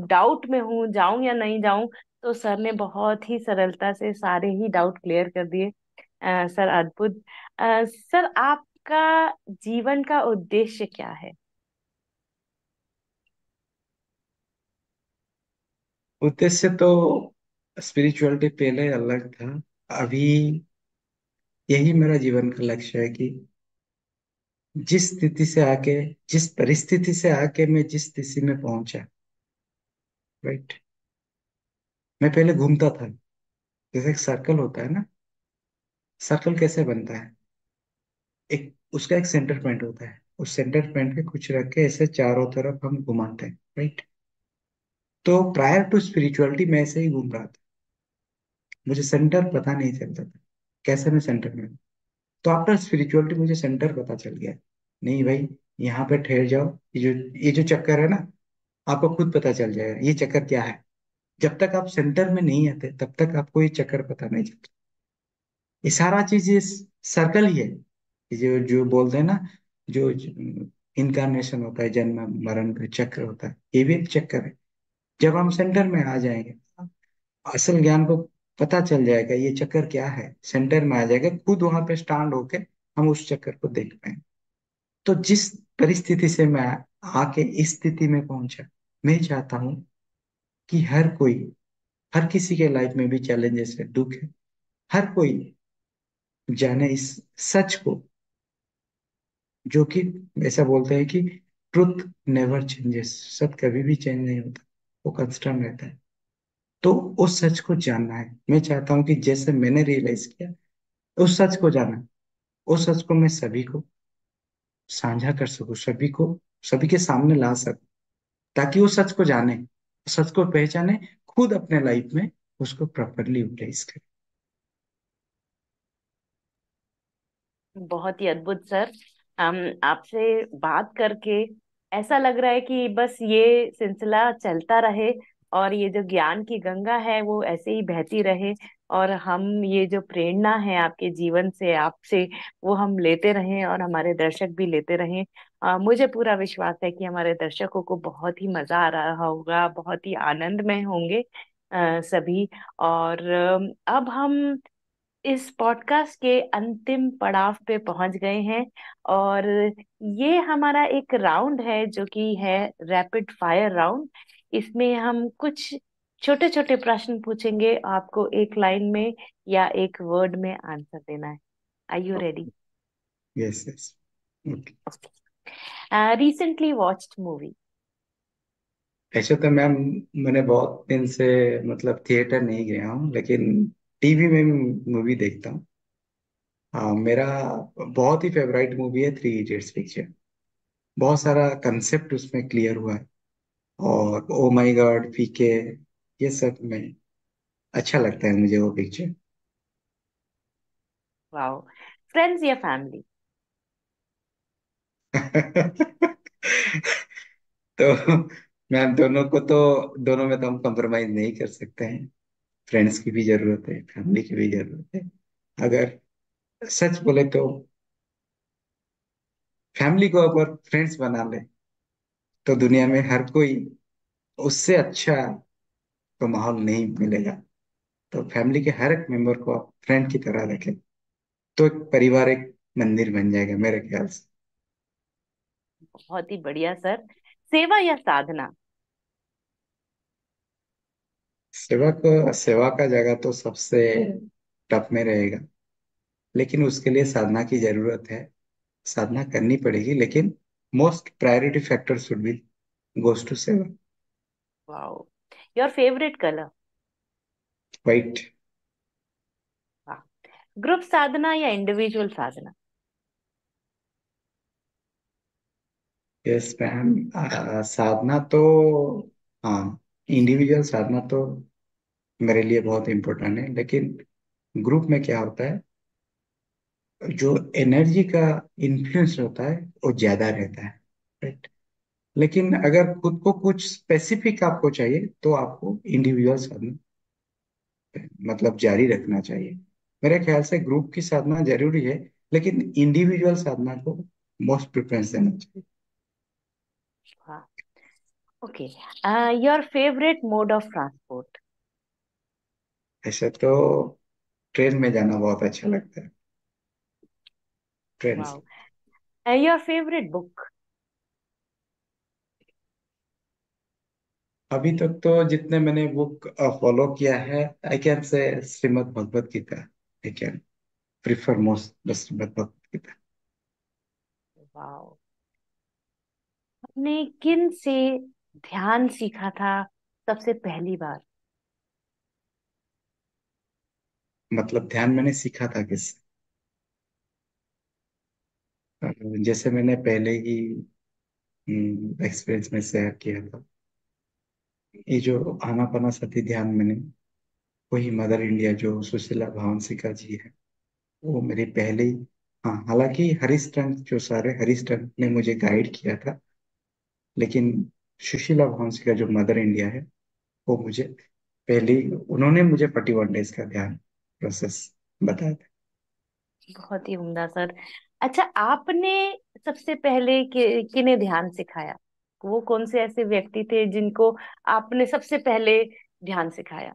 डाउट में हूँ, जाऊं या नहीं जाऊं, तो सर ने बहुत ही सरलता से सारे ही डाउट क्लियर कर दिए। सर अद्भुत। सर आपका जीवन का उद्देश्य क्या है? उद्देश्य तो स्पिरिचुअलिटी पहले अलग था, अभी यही मेरा जीवन का लक्ष्य है कि जिस स्थिति से आके, जिस परिस्थिति से आके मैं जिस स्थिति में पहुंचा, राइट, मैं पहले घूमता था, जैसे एक सर्कल होता है ना, सर्कल कैसे बनता है, एक उसका एक सेंटर पॉइंट होता है, उस सेंटर पॉइंट पे कुछ रख के ऐसे चारों तरफ हम घुमाते हैं, राइट। तो प्रायर टू स्पिरिचुअलिटी मैं ऐसे ही घूम रहा था, मुझे सेंटर पता नहीं चलता था, कैसे मैं सेंटर में। तो आफ्टर स्पिरिचुअलिटी मुझे सेंटर पता चल गया, नहीं भाई, यहाँ पे ठहर जाओ, ये जो चक्कर है ना, आपको खुद पता चल जाएगा ये चक्कर क्या है। जब तक आप सेंटर में नहीं आते तब तक आपको ये चक्कर पता नहीं चलता। ये सारा चीज ये सर्कल ही है। ये जो जो बोलते हैं ना, जो इनकारनेशन होता है, जन्म मरण का चक्र होता है, ये भी एक चक्कर है। जब हम सेंटर में आ जाएंगे, असल ज्ञान को पता चल जाएगा ये चक्कर क्या है, सेंटर में आ जाएगा, खुद वहां पे स्टैंड होके हम उस चक्कर को देख पाएंगे। तो जिस परिस्थिति से मैं आके इस स्थिति में पहुंचा, मैं चाहता हूं कि हर कोई, हर किसी के लाइफ में भी चैलेंजेस है, दुख है, हर कोई जाने इस सच को, जो कि ऐसा बोलते हैं कि ट्रुथ नेवर चेंजेस, सत्य कभी भी चेंज नहीं होता, वो कंस्टेंट रहता है। तो उस सच को जानना है। मैं चाहता हूं कि जैसे मैंने रियलाइज किया, उस सच को जानना है, उस सच को मैं सभी को साझा कर सकूं, सभी को, सभी के सामने ला सकूं, ताकि वो सच को जाने, सच को पहचाने, खुद अपने लाइफ में उसको प्रॉपरली यूटिलाइज करें। बहुत ही अद्भुत सर। हम आपसे बात करके ऐसा लग रहा है कि बस ये सिलसिला चलता रहे, और ये जो ज्ञान की गंगा है वो ऐसे ही बहती रहे, और हम ये जो प्रेरणा है आपके जीवन से, आपसे, वो हम लेते रहें और हमारे दर्शक भी लेते रहें। मुझे पूरा विश्वास है कि हमारे दर्शकों को बहुत ही मजा आ रहा होगा, बहुत ही आनंदमय होंगे सभी। और अब हम इस पॉडकास्ट के अंतिम पड़ाव पे पहुंच गए हैं, और ये हमारा एक राउंड है जो कि है रैपिड फायर राउंड। इसमें हम कुछ छोटे छोटे प्रश्न पूछेंगे, आपको एक लाइन में या एक वर्ड में आंसर देना है। Are you ready? Yes yes. Okay. Recently watched movie? ऐसे तो मैम, मैंने बहुत दिन से मतलब थिएटर नहीं गया हूँ, लेकिन टीवी में मूवी देखता हूँ। हाँ, मेरा बहुत ही फेवरेट मूवी है थ्री इडियट्स पिक्चर। बहुत सारा कंसेप्ट उसमें क्लियर हुआ है, और ओ माय गॉड, पीके, ये सब में अच्छा लगता है मुझे वो पिक्चर। वाओ। फ्रेंड्स या फैमिली? तो मैम, दोनों को तो, दोनों में तो हम कॉम्प्रोमाइज नहीं कर सकते हैं। फ्रेंड्स की भी जरूरत है, फैमिली की भी जरूरत है। अगर सच बोले तो फैमिली को अगर फ्रेंड्स बना ले, तो दुनिया में हर कोई, उससे अच्छा तो माहौल नहीं मिलेगा। तो फैमिली के हर एक मेंबर को आप फ्रेंड की तरह रखें, तो एक परिवार, एक मंदिर बन जाएगा मेरे ख्याल से। बहुत ही बढ़िया सर। सेवा या साधना? सेवा का जगह तो सबसे टप में रहेगा, लेकिन उसके लिए साधना की जरूरत है। साधना करनी पड़ेगी, लेकिन most priority factor should be goes to सेवा। Wow. Your favourite colour? White. वाह। ग्रुप साधना या इंडिविजुअल साधना? यस मैम, साधना तो, हाँ, इंडिविजुअल साधना तो मेरे लिए बहुत इंपॉर्टेंट है, लेकिन ग्रुप में क्या होता है, जो एनर्जी का इन्फ्लुएंस होता है वो ज्यादा रहता है, राइट। लेकिन अगर खुद को कुछ स्पेसिफिक आपको चाहिए, तो आपको इंडिविजुअल साधना मतलब जारी रखना चाहिए। मेरे ख्याल से ग्रुप की साधना जरूरी है, लेकिन इंडिविजुअल साधना को मोस्ट प्रेफरेंस देना चाहिए। वाह। Okay. Your favourite mode of transport? ऐसे तो ट्रेन में जाना बहुत अच्छा लगता है, ट्रेन से। वाओ। Your favourite book? अभी तक तो जितने मैंने बुक फॉलो किया है, I can say Shrimad Bhagavad Gita, I can prefer most the Shrimad Bhagavad Gita. Wow. आपने किन से ध्यान सीखा था सबसे पहली बार? मतलब ध्यान मैंने सीखा था किससे? जैसे मैंने पहले ही एक्सपीरियंस में शेयर किया था, ये जो आनापानासति ध्यान मैंने, वही मदर इंडिया जो सुशीला भावनसिका जी है, वो मेरी पहले ही, हाँ, हालांकि हरिश जो सारे हरीश ने मुझे गाइड किया था, लेकिन सुशीला भावनसिका जो मदर इंडिया है, वो मुझे पहले ही, उन्होंने मुझे 41 डेज का ध्यान प्रोसेस बताया था। बहुत ही उम्दा सर। अच्छा, आपने सबसे पहले किन्हें ध्यान सिखाया? वो कौन से ऐसे व्यक्ति थे जिनको आपने सबसे पहले ध्यान सिखाया?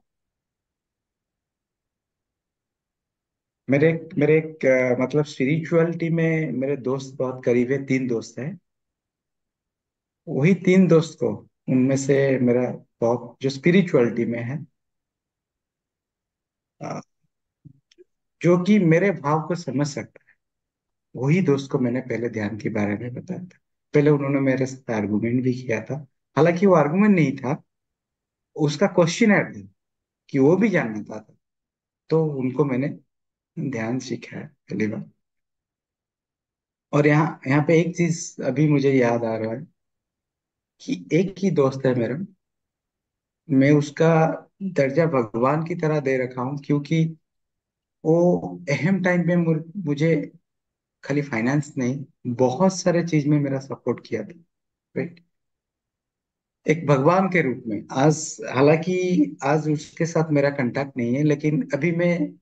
मेरे एक मतलब स्पिरिचुअलिटी में मेरे दोस्त बहुत करीब है, 3 दोस्त हैं। वही 3 दोस्त को, उनमें से मेरा बहुत जो स्पिरिचुअलिटी में है, अ, जो कि मेरे भाव को समझ सकता है, वही दोस्त को मैंने पहले ध्यान के बारे में बताया था। पहले उन्होंने मेरे साथ आर्गुमेंट भी किया था, हालांकि वो आर्गुमेंट नहीं था, उसका क्वेश्चन था कि वो भी जानना चाहता था। तो उनको मैंने ध्यान सिखाया पहली बार। और यहाँ यहाँ पे एक चीज अभी मुझे याद आ रहा है कि एक ही दोस्त है मेरा, मैं उसका दर्जा भगवान की तरह दे रखा हूँ, क्योंकि वो अहम टाइम पे मुझे खाली फाइनेंस नहीं, बहुत सारे चीज में मेरा सपोर्ट किया था। राइट। एक भगवान के रूप में आज, हालांकि आज उसके साथ मेरा कांटेक्ट नहीं है, लेकिन अभी मैं,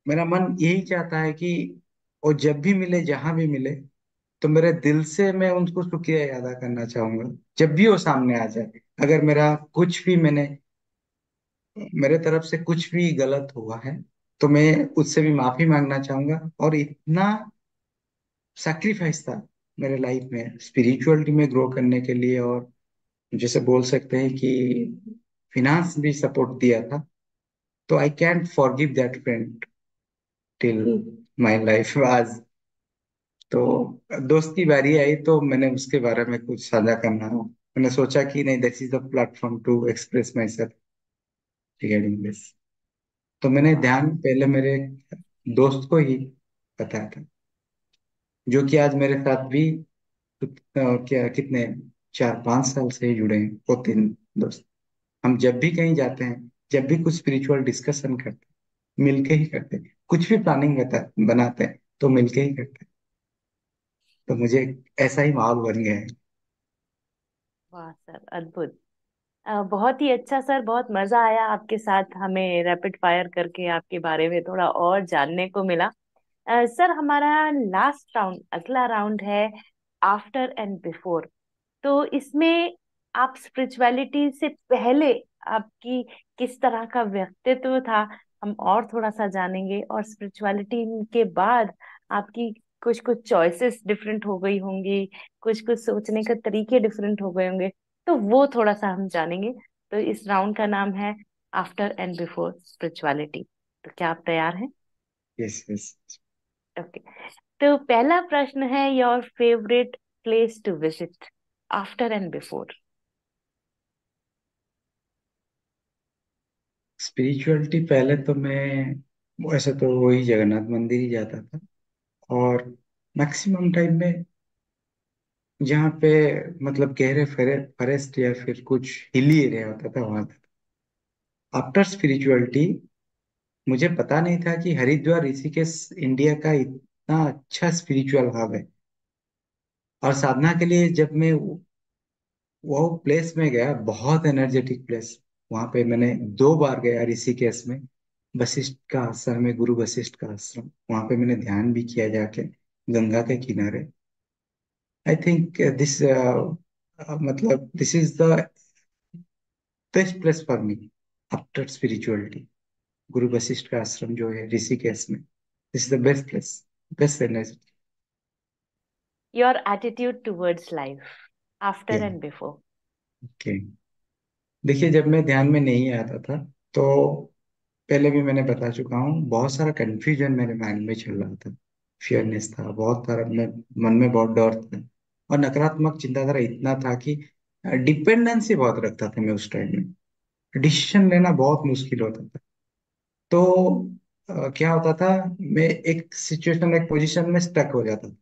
मेरा मन यही चाहता है कि वो जब भी मिले, जहां भी मिले, तो मेरे दिल से मैं उनको शुक्रिया अदा करना चाहूंगा। जब भी वो सामने आ जाए, अगर मेरा कुछ भी मैंने, मेरे तरफ से कुछ भी गलत हुआ है, तो मैं उससे भी माफी मांगना चाहूंगा। और इतना सैक्रिफाइस था मेरे लाइफ में स्पिरिचुअलिटी में ग्रो करने के लिए, और जैसे बोल सकते हैं कि फिनांस भी सपोर्ट दिया था। तो I can't forgive that friend till my life आज। तो दोस्त की बारी आई तो मैंने उसके बारे में कुछ साझा करना हो, मैंने सोचा कि नहीं, this is the platform to express myself regarding this. तो मैंने वाह। ध्यान पहले मेरे दोस्त को ही बताया था, जो कि आज मेरे साथ भी क्या कितने 4-5 साल से ही जुड़े हैं, वो 3 दोस्त। हम जब भी कहीं जाते हैं, जब भी कुछ स्पिरिचुअल डिस्कशन करते हैं, मिलके ही करते हैं। कुछ भी प्लानिंग बनाते हैं तो मिलके ही करते हैं। तो मुझे ऐसा ही माहौल बन गया है। वाह सर, अद्भुत। बहुत ही अच्छा सर, बहुत मजा आया आपके साथ, हमें रैपिड फायर करके आपके बारे में थोड़ा और जानने को मिला। सर, हमारा लास्ट राउंड, अगला राउंड है आफ्टर एंड बिफोर। तो इसमें आप स्पिरिचुअलिटी से पहले आपकी किस तरह का व्यक्तित्व था, हम और थोड़ा सा जानेंगे। और स्पिरिचुअलिटी के बाद आपकी कुछ कुछ चॉइसेस डिफरेंट हो गई होंगी, कुछ कुछ सोचने के तरीके डिफरेंट हो गए होंगे, तो वो थोड़ा सा हम जानेंगे। तो इस राउंड का नाम है आफ्टर एंड बिफोर स्पिरिचुअलिटी। तो क्या आप तैयार हैं? Yes yes. ओके। तो पहला प्रश्न है, your favourite place to visit after and before. Spirituality पहले तो मैं, वैसे तो वही जगन्नाथ मंदिर ही जाता था। और मैक्सिमम टाइम में जहाँ पे मतलब गहरे फॉरेस्ट या फिर कुछ हिली एरिया होता था, वहां था। आफ्टर स्पिरिचुअलिटी मुझे पता नहीं था कि हरिद्वार ऋषिकेश इंडिया का इतना अच्छा स्पिरिचुअल हब है। और साधना के लिए जब मैं वो प्लेस में गया, बहुत एनर्जेटिक प्लेस। वहां पे मैंने 2 बार गया ऋषिकेश में, वशिष्ठ का आश्रम है, गुरु वशिष्ठ का आश्रम। वहां पे मैंने ध्यान भी किया जाके, गंगा के किनारे। आई थिंक दिस मतलब this is the best place for me after spirituality. गुरु वशिष्ठ का आश्रम जो है ऋषिकेश में, this is the best place, best energy. Your attitude towards life या आफ्टर एंड बिफोर। ओके। देखिए, जब मैं ध्यान में नहीं आता था, तो पहले भी मैंने बता चुका हूँ, बहुत सारा कंफ्यूजन मेरे माइंड में चल रहा था। फियरनेस था बहुत सारा, मैं मन में बहुत डर था, और नकारात्मक चिंताधारा इतना था कि डिपेंडेंसी बहुत रखता था मैं उस टाइम में। डिसीजन लेना बहुत मुश्किल होता था। तो क्या होता था, मैं एक सिचुएशन, एक पोजीशन में स्टक हो जाता था।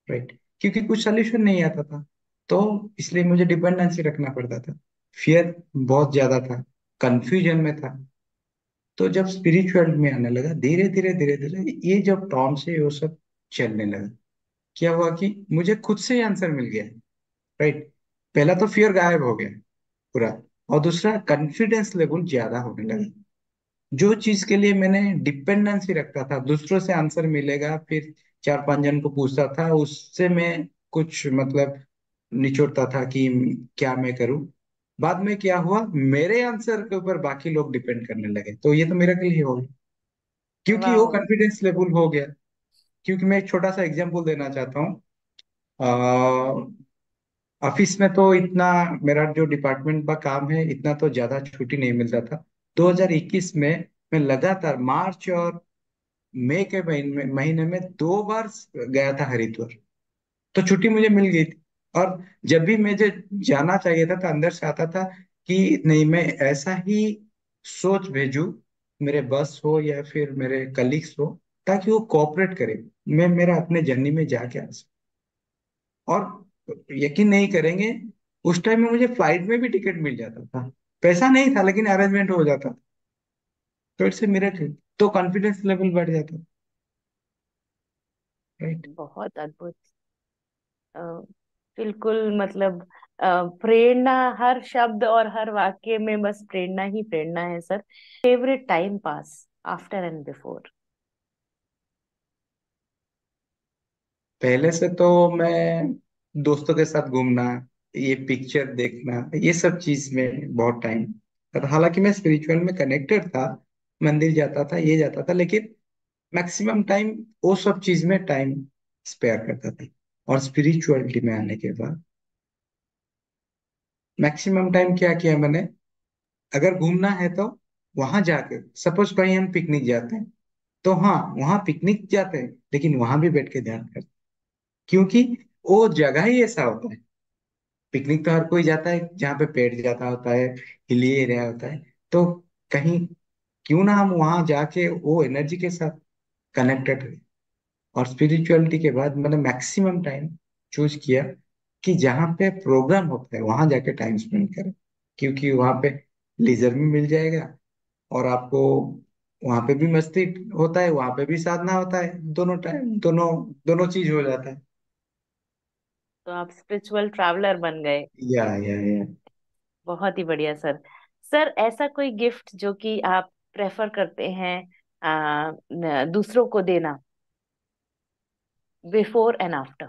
राइट। क्योंकि कुछ सोल्यूशन नहीं आता था, तो इसलिए मुझे डिपेंडेंसी रखना पड़ता था। फियर बहुत ज्यादा था, कंफ्यूजन में था। तो जब स्पिरिचुअल में आने लगा, धीरे धीरे धीरे धीरे ये जब टर्म्स है वो सब चलने लगा, क्या हुआ कि मुझे खुद से ही आंसर मिल गया। राइट। पहला तो फियर गायब हो गया पूरा, और दूसरा कॉन्फिडेंस लेवल ज्यादा होने लगा। जो चीज के लिए मैंने डिपेंडेंसी रखता था, दूसरों से आंसर मिलेगा, फिर 4-5 जन को पूछता था, उससे मैं कुछ मतलब निचोड़ता था कि क्या मैं करूं। बाद में क्या हुआ, मेरे आंसर के ऊपर बाकी लोग डिपेंड करने लगे, तो ये तो मेरे के लिए हो गया। क्योंकि वो वाह। कॉन्फिडेंस लेवल हो गया। क्योंकि मैं एक छोटा सा एग्जांपल देना चाहता हूँ। ऑफिस में तो इतना, मेरा जो डिपार्टमेंट का काम है, इतना तो ज्यादा छुट्टी नहीं मिलता था। 2021 में मैं लगातार मार्च और मई के महीने में 2 बार गया था हरिद्वार। तो छुट्टी मुझे मिल गई थी। और जब भी मुझे जाना चाहिए था तो अंदर से आता था कि नहीं, मैं ऐसा ही सोच भेजूं, मेरे बस हो या फिर मेरे कलीग्स हो, ताकि वो कोऑपरेट करे, मैं मेरा अपने जर्नी में जाके आ सकूं। और यकीन नहीं करेंगे, उस टाइम में मुझे फ्लाइट में भी टिकट मिल जाता था। पैसा नहीं था लेकिन अरेंजमेंट हो जाता था। तो इट्स ए मिरेकल। तो कॉन्फिडेंस लेवल बढ़ जाता, राइट। बहुत अद्भुत। अ, बिल्कुल मतलब प्रेरणा, हर शब्द और हर वाक्य में बस प्रेरणा ही प्रेरणा है sir. Favourite time pass after and before? पहले से तो मैं दोस्तों के साथ घूमना, ये पिक्चर देखना, ये सब चीज में बहुत टाइम। हालांकि मैं स्पिरिचुअल में कनेक्टेड था, मंदिर जाता था, ये जाता था, लेकिन मैक्सिमम टाइम वो सब चीज में टाइम स्पेयर करता था। और स्पिरिचुअलिटी में आने के बाद मैक्सिमम टाइम क्या किया मैंने, अगर घूमना है तो वहां जाके, सपोज कहीं हम पिकनिक जाते हैं, तो हाँ, वहां पिकनिक जाते हैं लेकिन वहां भी बैठ के ध्यान करते हैं। क्योंकि वो जगह ही ऐसा होता है। पिकनिक तो हर कोई जाता है जहाँ पे पेड़ ज्यादा होता है, हिली एरिया होता है। तो कहीं क्यों ना हम वहां जाके वो एनर्जी के साथ कनेक्टेड रहे। और स्पिरिचुअलिटी के बाद मैंने मैक्सिमम टाइम चूज किया कि जहाँ पे प्रोग्राम होता है वहां जाके टाइम स्पेंड करें। क्योंकि वहां पे लीजर भी मिल जाएगा, और आपको वहां पे भी मस्ती होता है, वहां पे भी साधना होता है, दोनों टाइम, दोनों दोनों चीज हो जाता है। तो आप स्पिरिचुअल ट्रैवलर बन गए। या बहुत ही बढ़िया सर। सर ऐसा कोई गिफ्ट जो कि आप प्रेफर करते हैं दूसरों को देना, बिफोर एंड आफ्टर?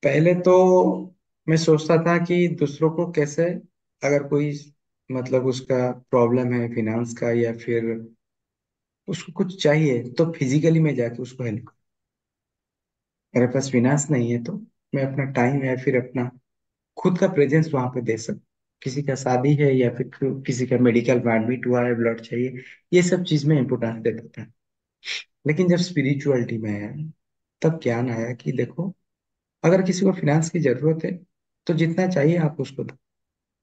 पहले तो मैं सोचता था कि दूसरों को कैसे, अगर कोई मतलब उसका प्रॉब्लम है फिनांस का, या फिर उसको कुछ चाहिए, तो फिजिकली मैं जाके उसको हेल्प। मेरे पास फिनांस नहीं है तो मैं अपना टाइम या फिर अपना खुद का प्रेजेंस वहां पे दे सकूं। किसी का शादी है या फिर किसी का मेडिकल एडमिट हुआ है, ब्लड चाहिए, ये सब चीज में इम्पोर्टेंस देता था। लेकिन जब स्पिरिचुअलिटी में आया, तब ज्ञान आया कि देखो, अगर किसी को फिनांस की जरूरत है तो जितना चाहिए आप उसको दो।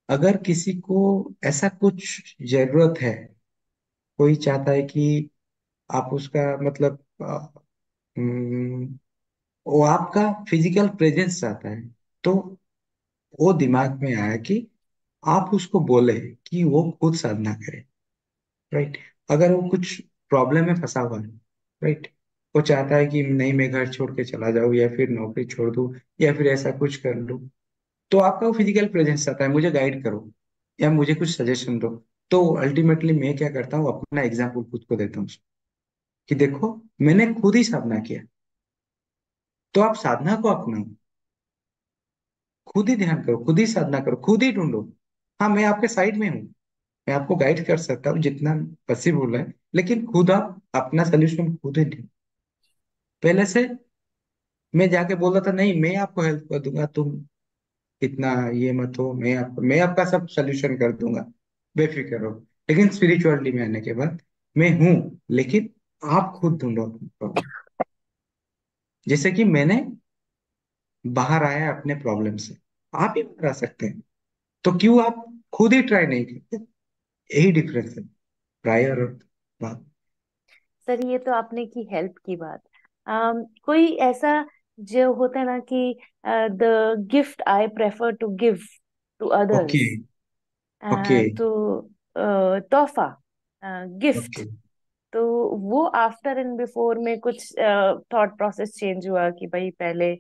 अगर किसी को ऐसा कुछ जरूरत है, कोई चाहता है कि आप उसका मतलब वो आपका फिजिकल प्रेजेंस चाहता है, तो वो दिमाग में आया कि आप उसको बोले कि वो खुद साधना करे, राइट। अगर वो कुछ प्रॉब्लम में फंसा हुआ है, राइट, वो चाहता है कि नहीं, मैं घर छोड़ के चला जाऊं या फिर नौकरी छोड़ दूं या फिर ऐसा कुछ कर लूं, तो आपका वो फिजिकल प्रेजेंस चाहता है मुझे गाइड करो या मुझे कुछ सजेशन दो। तो अल्टीमेटली मैं क्या करता हूँ, अपना एग्जाम्पल खुद को देता हूँ कि देखो, मैंने खुद ही साधना किया, तो आप साधना को अपनाओ, खुद ही ध्यान करो, खुद ही साधना करो, खुद ही ढूंढो। हाँ, मैं आपके साइड में हूँ, मैं आपको गाइड कर सकता हूँ जितना पॉसिबल है, लेकिन खुद आप अपना सोल्यूशन खुद ही ढूंढो। पहले से मैं जाके बोल रहा था नहीं, मैं आपको हेल्प कर दूंगा, तुम इतना ये मत हो, मैं आपका सब सोल्यूशन कर दूंगा, बेफिक्र रहो। लेकिन स्पिरिचुअलिटी में आने के बाद मैं हूँ, लेकिन आप खुद ढूंढो अपनी प्रॉब्लम। जैसे कि मैंने बाहर आया अपने प्रॉब्लम से, आप ही बाहर आ सकते हैं, तो क्यों आप खुद ही ट्राई नहीं करते? यही डिफरेंस है, ट्राई और बात। सर ये तो आपने की हेल्प की बात। कोई ऐसा जो होता है ना कि the gift I prefer to give to okay. Others, okay. तो तोहफा, गिफ्ट, ओके। तो वो आफ्टर एंड बिफोर में कुछ थॉट प्रोसेस चेंज हुआ कि भाई पहले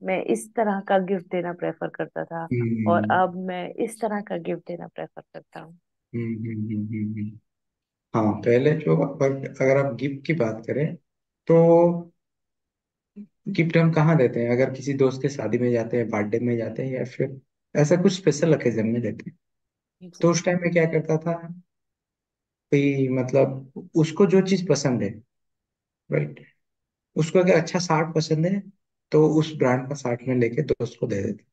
मैं इस तरह का गिफ्ट देना प्रेफर करता था और हम्म अब मैं इस तरह का गिफ्ट देना प्रेफर करता हूँ? हाँ, पहले जो, अगर आप गिफ्ट की बात करें, तो गिफ्ट हम कहाँ देते हैं? अगर किसी दोस्त के शादी में जाते हैं, बर्थडे में जाते हैं, या फिर ऐसा कुछ स्पेशल ओकेजन में देते हैं। तो जी। उस टाइम में क्या करता था भाई, मतलब उसको जो चीज पसंद है, राइट, उसको अगर अच्छा शार्ट पसंद है तो उस ब्रांड का शार्ट में लेके दोस्त को दे देते।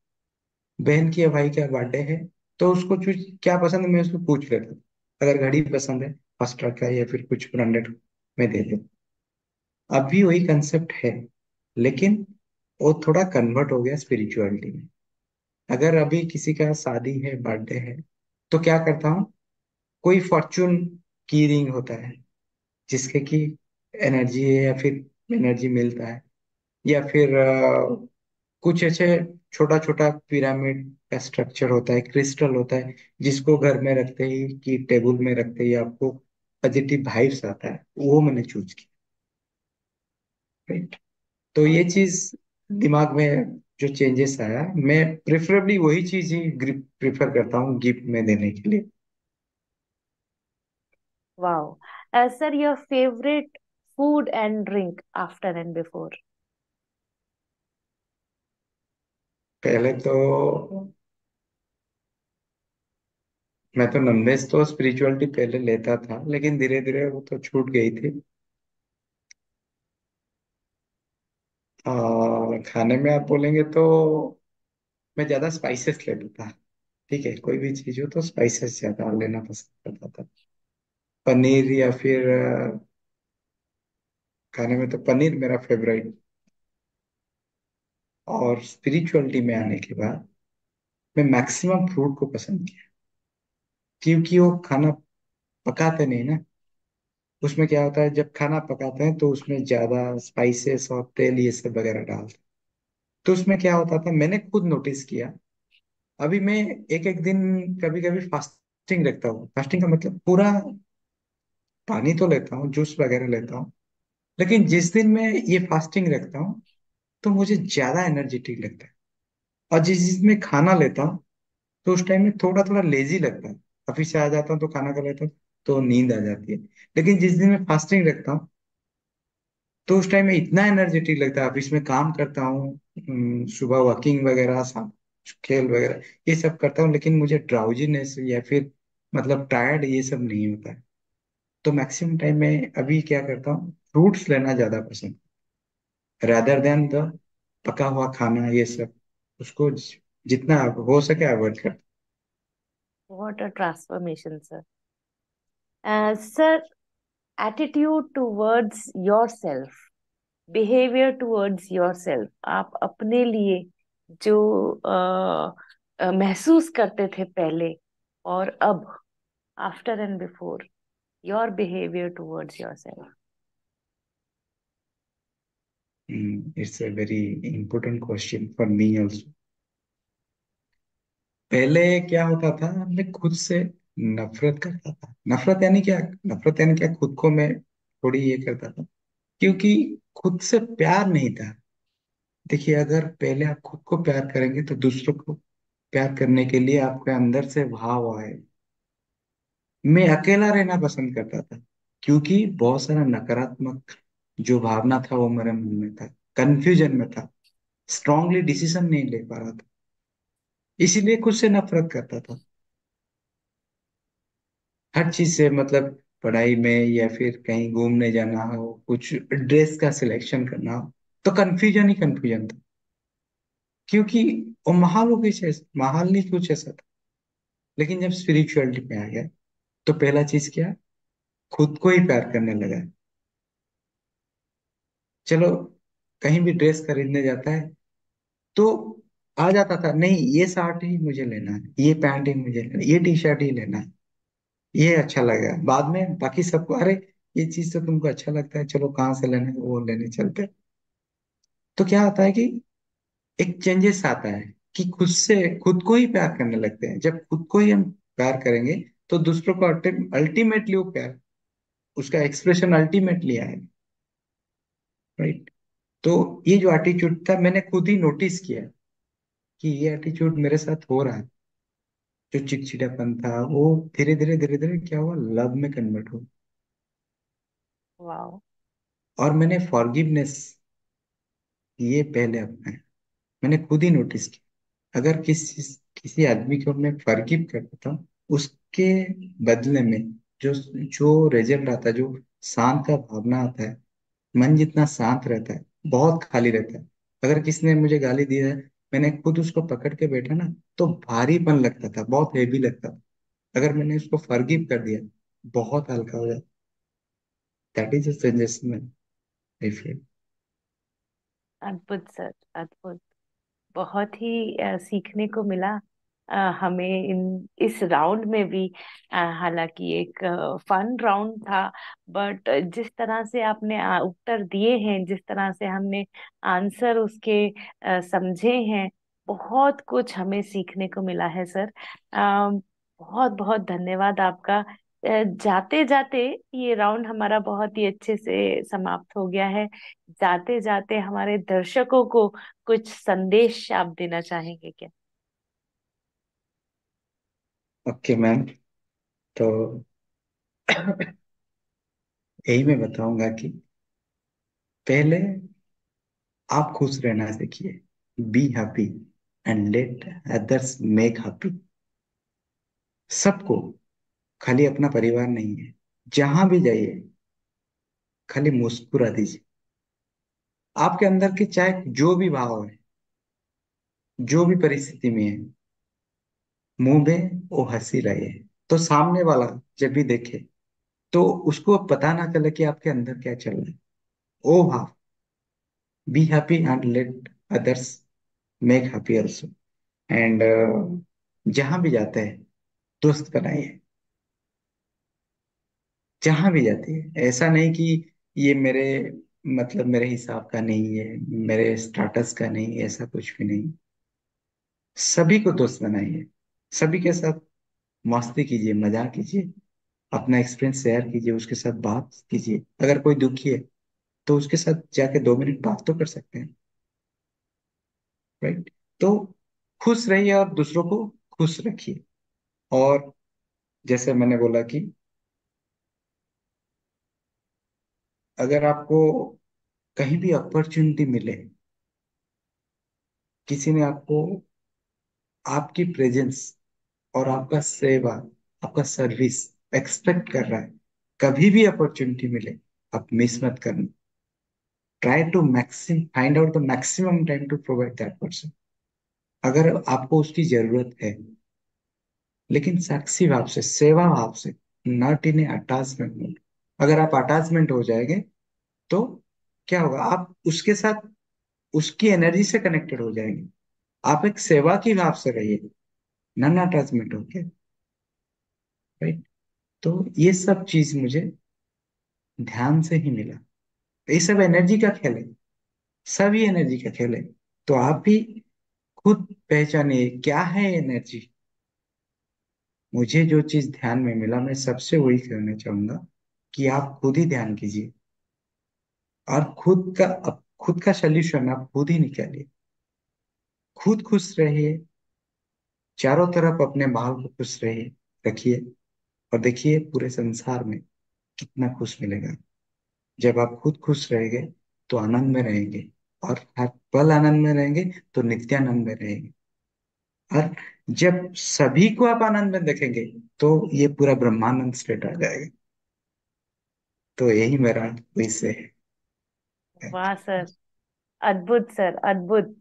बहन की या भाई का बर्थडे है तो उसको चीज क्या पसंद है मैं उसको पूछ लेता था। अगर घड़ी पसंद है फर्स्ट का या फिर कुछ ब्रांडेड में दे देता। अब भी वही कंसेप्ट है, लेकिन वो थोड़ा कन्वर्ट हो गया स्पिरिचुअलिटी में। अगर अभी किसी का शादी है, बर्थडे है, तो क्या करता हूँ, कोई फॉर्चून की रिंग होता है जिसके की एनर्जी है या फिर एनर्जी मिलता है, या फिर कुछ ऐसे छोटा छोटा पिरामिड का स्ट्रक्चर होता है, क्रिस्टल होता है, जिसको घर में रखते ही कि टेबल में रखते ही आपको पॉजिटिव वाइब्स आता है, वो मैंने चूज किया। राइट। तो ये चीज दिमाग में जो चेंजेस आया, मैं प्रेफरेबली वही चीज ही प्रिफर करता हूँ गिफ्ट में देने के लिए। Wow. Sir, your favorite food and drink after and before? पहले तो मैं तो नॉनवेज तो स्पिरिचुअलिटी पहले लेता था, लेकिन धीरे धीरे वो तो छूट गई थी। खाने में आप बोलेंगे तो मैं ज्यादा स्पाइसेस लेता था। ठीक है, कोई भी चीज हो तो स्पाइसेस ज्यादा लेना पसंद करता था। पनीर या फिर खाने में तो पनीर मेरा फेवरेट। और स्पिरिचुअलिटी में आने के बाद मैं मैक्सिमम फ्रूट को पसंद किया, क्योंकि वो खाना पकाते नहीं ना। उसमें क्या होता है, जब खाना पकाते हैं तो उसमें ज्यादा स्पाइसेस और तेल ये सब वगैरह डालते हैं। तो उसमें क्या होता था, मैंने खुद नोटिस किया। अभी मैं एक एक दिन कभी कभी फास्टिंग रखता हूँ। फास्टिंग का मतलब पूरा पानी तो लेता हूँ, जूस वगैरह लेता हूँ, लेकिन जिस दिन मैं ये फास्टिंग रखता हूँ तो मुझे ज्यादा एनर्जेटिक लगता है। और जिस दिन मैं खाना लेता हूँ तो उस टाइम में थोड़ा थोड़ा लेजी लगता है। ऑफिस से आ जाता हूँ तो खाना खा लेता हूँ तो नींद आ जाती है। लेकिन जिस दिन मैं फास्टिंग रखता हूँ तो उस टाइम में इतना एनर्जेटिक लगता है, ऑफिस में काम करता हूँ, सुबह वॉकिंग वगैरह, शाम खेल वगैरह ये सब करता हूँ, लेकिन मुझे ड्राउजीनेस या फिर मतलब टायर्ड ये सब नहीं होता है। तो मैक्सिमम टाइम में अभी क्या करता हूँ, फ्रूट्स लेना ज्यादा पसंद, रादर देन द पका हुआ खाना ये सब, उसको जितना हो सके अवॉइड कर। What a transformation, sir. Sir, attitude towards yourself, behavior towards yourself. आप अपने लिए जो महसूस करते थे पहले और अब, after and before, your behaviour towards yourself. It's a very important question for me also. पहले क्या होता था, मैं खुद से नफरत करता था। नफरत यानी क्या, नफरत यानी क्या, खुद को मैं थोड़ी ये करता था, क्योंकि खुद से प्यार नहीं था। देखिए, अगर पहले आप खुद को प्यार करेंगे तो दूसरों को प्यार करने के लिए आपके अंदर से भाव आए। मैं अकेला रहना पसंद करता था, क्योंकि बहुत सारा नकारात्मक जो भावना था वो मेरे मन में था, कंफ्यूजन में था, स्ट्रांगली डिसीजन नहीं ले पा रहा था, इसीलिए खुद से नफरत करता था। हर चीज से, मतलब पढ़ाई में या फिर कहीं घूमने जाना हो, कुछ ड्रेस का सिलेक्शन करना हो, तो कंफ्यूजन ही कंफ्यूजन था, क्योंकि वो माहौल हो कुछ ऐसा, माहौल नहीं कुछ ऐसा था। लेकिन जब स्पिरिचुअलिटी में आ गया तो पहला चीज क्या, खुद को ही प्यार करने लगा। चलो, कहीं भी ड्रेस खरीदने जाता है तो आ जाता था, नहीं ये शर्ट ही मुझे लेना है, ये पैंट ही मुझे लेना है, ये टी शर्ट ही लेना है, ये अच्छा लगेगा। बाद में बाकी सबको, अरे ये चीज तो तुमको अच्छा लगता है, चलो कहाँ से लेना है वो लेने चलते हैं। तो क्या होता है कि एक चेंजेस आता है कि खुद से खुद को ही प्यार करने लगते हैं। जब खुद को ही हम प्यार करेंगे तो दूसरों को अल्टीमेटली वो प्यार, उसका एक्सप्रेशन अल्टीमेटली आएगा। राइट। तो ये जो एटीट्यूड था मैंने खुद ही नोटिस किया कि ये एटीट्यूड मेरे साथ हो रहा है। जो चिड़चिड़ापन था वो धीरे धीरे क्या हुआ, लव में कन्वर्ट हुआ। वाओ। और मैंने फॉरगिवनेस ये पहले अपनाया, मैंने खुद ही नोटिस किया। अगर किसी किसी आदमी को मैं फॉरगिव कर देता हूँ उसके बदले में जो जो रिजल्ट आता है, जो शांत का भावना आता है, मन जितना शांत रहता है, बहुत खाली रहता है। अगर किसी ने मुझे गाली दी है, मैंने खुद उसको पकड़ के बैठा ना, तो भारीपन लगता था, बहुत हेवी लगता था। अगर मैंने उसको फॉरगिव कर दिया, बहुत हल्का हो जाता। That is a suggestion I feel. अद्भुत सर, अद्भुत। बहुत ही सीखने को मिला हमें इन इस राउंड में भी। हालांकि एक फन राउंड था, बट जिस तरह से आपने उत्तर दिए हैं, जिस तरह से हमने आंसर उसके समझे हैं, बहुत कुछ हमें सीखने को मिला है सर। बहुत बहुत धन्यवाद आपका। जाते जाते ये राउंड हमारा बहुत ही अच्छे से समाप्त हो गया है। जाते जाते हमारे दर्शकों को कुछ संदेश आप देना चाहेंगे क्या? Okay ma'am. तो यही मैं बताऊंगा कि पहले आप खुश रहना सीखिए। Be happy and let others make happy. सबको, खाली अपना परिवार नहीं है, जहां भी जाइए खाली मुस्कुरा दीजिए। आपके अंदर की चाहे जो भी भाव है, जो भी परिस्थिति में है, मुंह में वो हंसी रहे, तो सामने वाला जब भी देखे तो उसको पता ना चले कि आपके अंदर क्या चल रहा है। ओ भाव, be happy and let others make happy also. And जहां भी जाते हैं दोस्त बनाइए। जहां भी जाती है, ऐसा नहीं कि ये मेरे, मतलब मेरे हिसाब का नहीं है, मेरे स्टेटस का नहीं है, ऐसा कुछ भी नहीं। सभी को दोस्त बनाइए, सभी के साथ मस्ती कीजिए, मजाक कीजिए, अपना एक्सपीरियंस शेयर कीजिए, उसके साथ बात कीजिए। अगर कोई दुखी है तो उसके साथ जाके 2 मिनट बात तो कर सकते हैं, राइट? तो खुश रहिए और दूसरों को खुश रखिए। और जैसे मैंने बोला कि अगर आपको कहीं भी अपॉर्चुनिटी मिले, किसी ने आपको, आपकी प्रेजेंस और आपका सेवा, आपका सर्विस एक्सपेक्ट कर रहा है, कभी भी अपॉर्चुनिटी मिले, आप मिस मत करना। Try to maxim find out the maximum time to provide that person. अगर आपको उसकी जरूरत है, लेकिन साक्षी भाव से, सेवा भाव से, नॉट इन अटैचमेंट मोड। अगर आप अटैचमेंट हो जाएंगे तो क्या होगा, आप उसके साथ उसकी एनर्जी से कनेक्टेड हो जाएंगे। आप एक सेवा की भाव से रहिए, नॉन अटैचमेंट होके, राइट? तो ये सब चीज मुझे ध्यान से ही मिला। ये सब एनर्जी का खेल है, सभी एनर्जी का खेल है। तो आप भी खुद पहचानिए क्या है एनर्जी। मुझे जो चीज ध्यान में मिला, मैं सबसे वही कहना चाहूंगा कि आप खुद ही ध्यान कीजिए और खुद का सल्यूशन आप खुद ही निकालिए। खुद खुश रहिए, चारों तरफ अपने माहौल को खुश रहिए, रखिए, और देखिए पूरे संसार में कितना खुश मिलेगा। जब आप खुद खुश रहेंगे तो आनंद में रहेंगे, और हर पल आनंद में रहेंगे तो नित्यानंद में रहेंगे। और जब सभी को आप आनंद में देखेंगे तो ये पूरा ब्रह्मानंद स्टेट आ जाएगा। तो यही मेरा विषय है। वाह सर, अद्भुत सर, अद्भुत।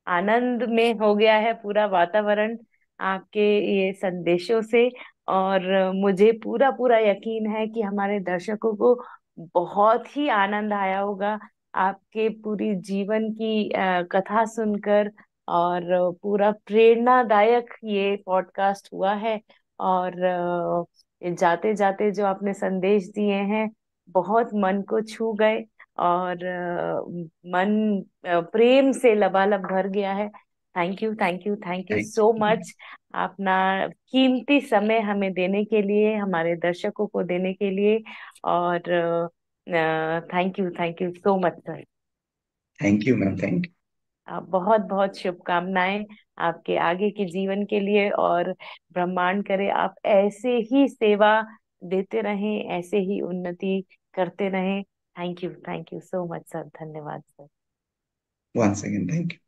आनंद में हो गया है पूरा वातावरण आपके ये संदेशों से। और मुझे पूरा पूरा यकीन है कि हमारे दर्शकों को बहुत ही आनंद आया होगा आपके पूरी जीवन की कथा सुनकर। और पूरा प्रेरणादायक ये पॉडकास्ट हुआ है। और जाते जाते जो आपने संदेश दिए हैं, बहुत मन को छू गए। और मन प्रेम से लबालब भर गया है। Thank you, thank you, thank you thank so you. Much. अपना कीमती समय हमें देने के लिए, हमारे दर्शकों को देने के लिए। और thank you so much sir. Thank you ma'am, thank you. बहुत बहुत शुभकामनाएं आपके आगे के जीवन के लिए। और ब्रह्मांड करे आप ऐसे ही सेवा देते रहें, ऐसे ही उन्नति करते रहें। Thank you so much sir, धन्यवाद sir. Once again thank you.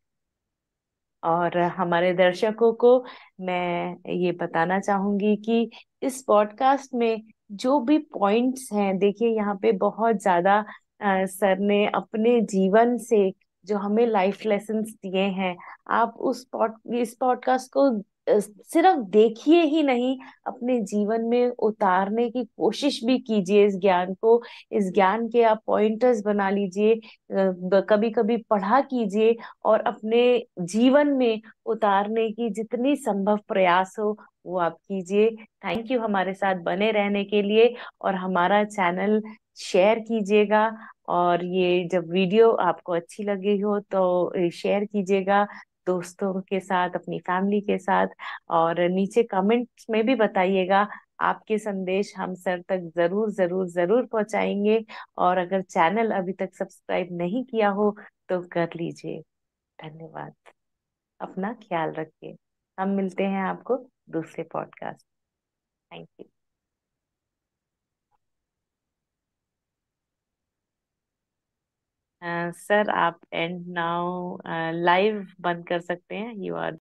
और हमारे दर्शकों को मैं ये बताना चाहूंगी कि इस पॉडकास्ट में जो भी पॉइंट्स हैं, देखिए यहाँ पे बहुत ज्यादा सर ने अपने जीवन से जो हमें लाइफ लेसन्स दिए हैं। आप इस पॉडकास्ट को सिर्फ देखिए ही नहीं, अपने जीवन में उतारने की कोशिश भी कीजिए इस ज्ञान को। इस ज्ञान के आप पॉइंटर्स बना लीजिए, कभी कभी पढ़ा कीजिए, और अपने जीवन में उतारने की जितनी संभव प्रयास हो वो आप कीजिए। थैंक यू हमारे साथ बने रहने के लिए, और हमारा चैनल शेयर कीजिएगा। और ये जब वीडियो आपको अच्छी लगी हो तो शेयर कीजिएगा दोस्तों के साथ, अपनी फैमिली के साथ। और नीचे कमेंट्स में भी बताइएगा, आपके संदेश हम सर तक जरूर जरूर जरूर पहुंचाएंगे। और अगर चैनल अभी तक सब्सक्राइब नहीं किया हो तो कर लीजिए। धन्यवाद। अपना ख्याल रखिए। हम मिलते हैं आपको दूसरे पॉडकास्ट। Thank you. सर आप एंड नाउ लाइव बंद कर सकते हैं। You are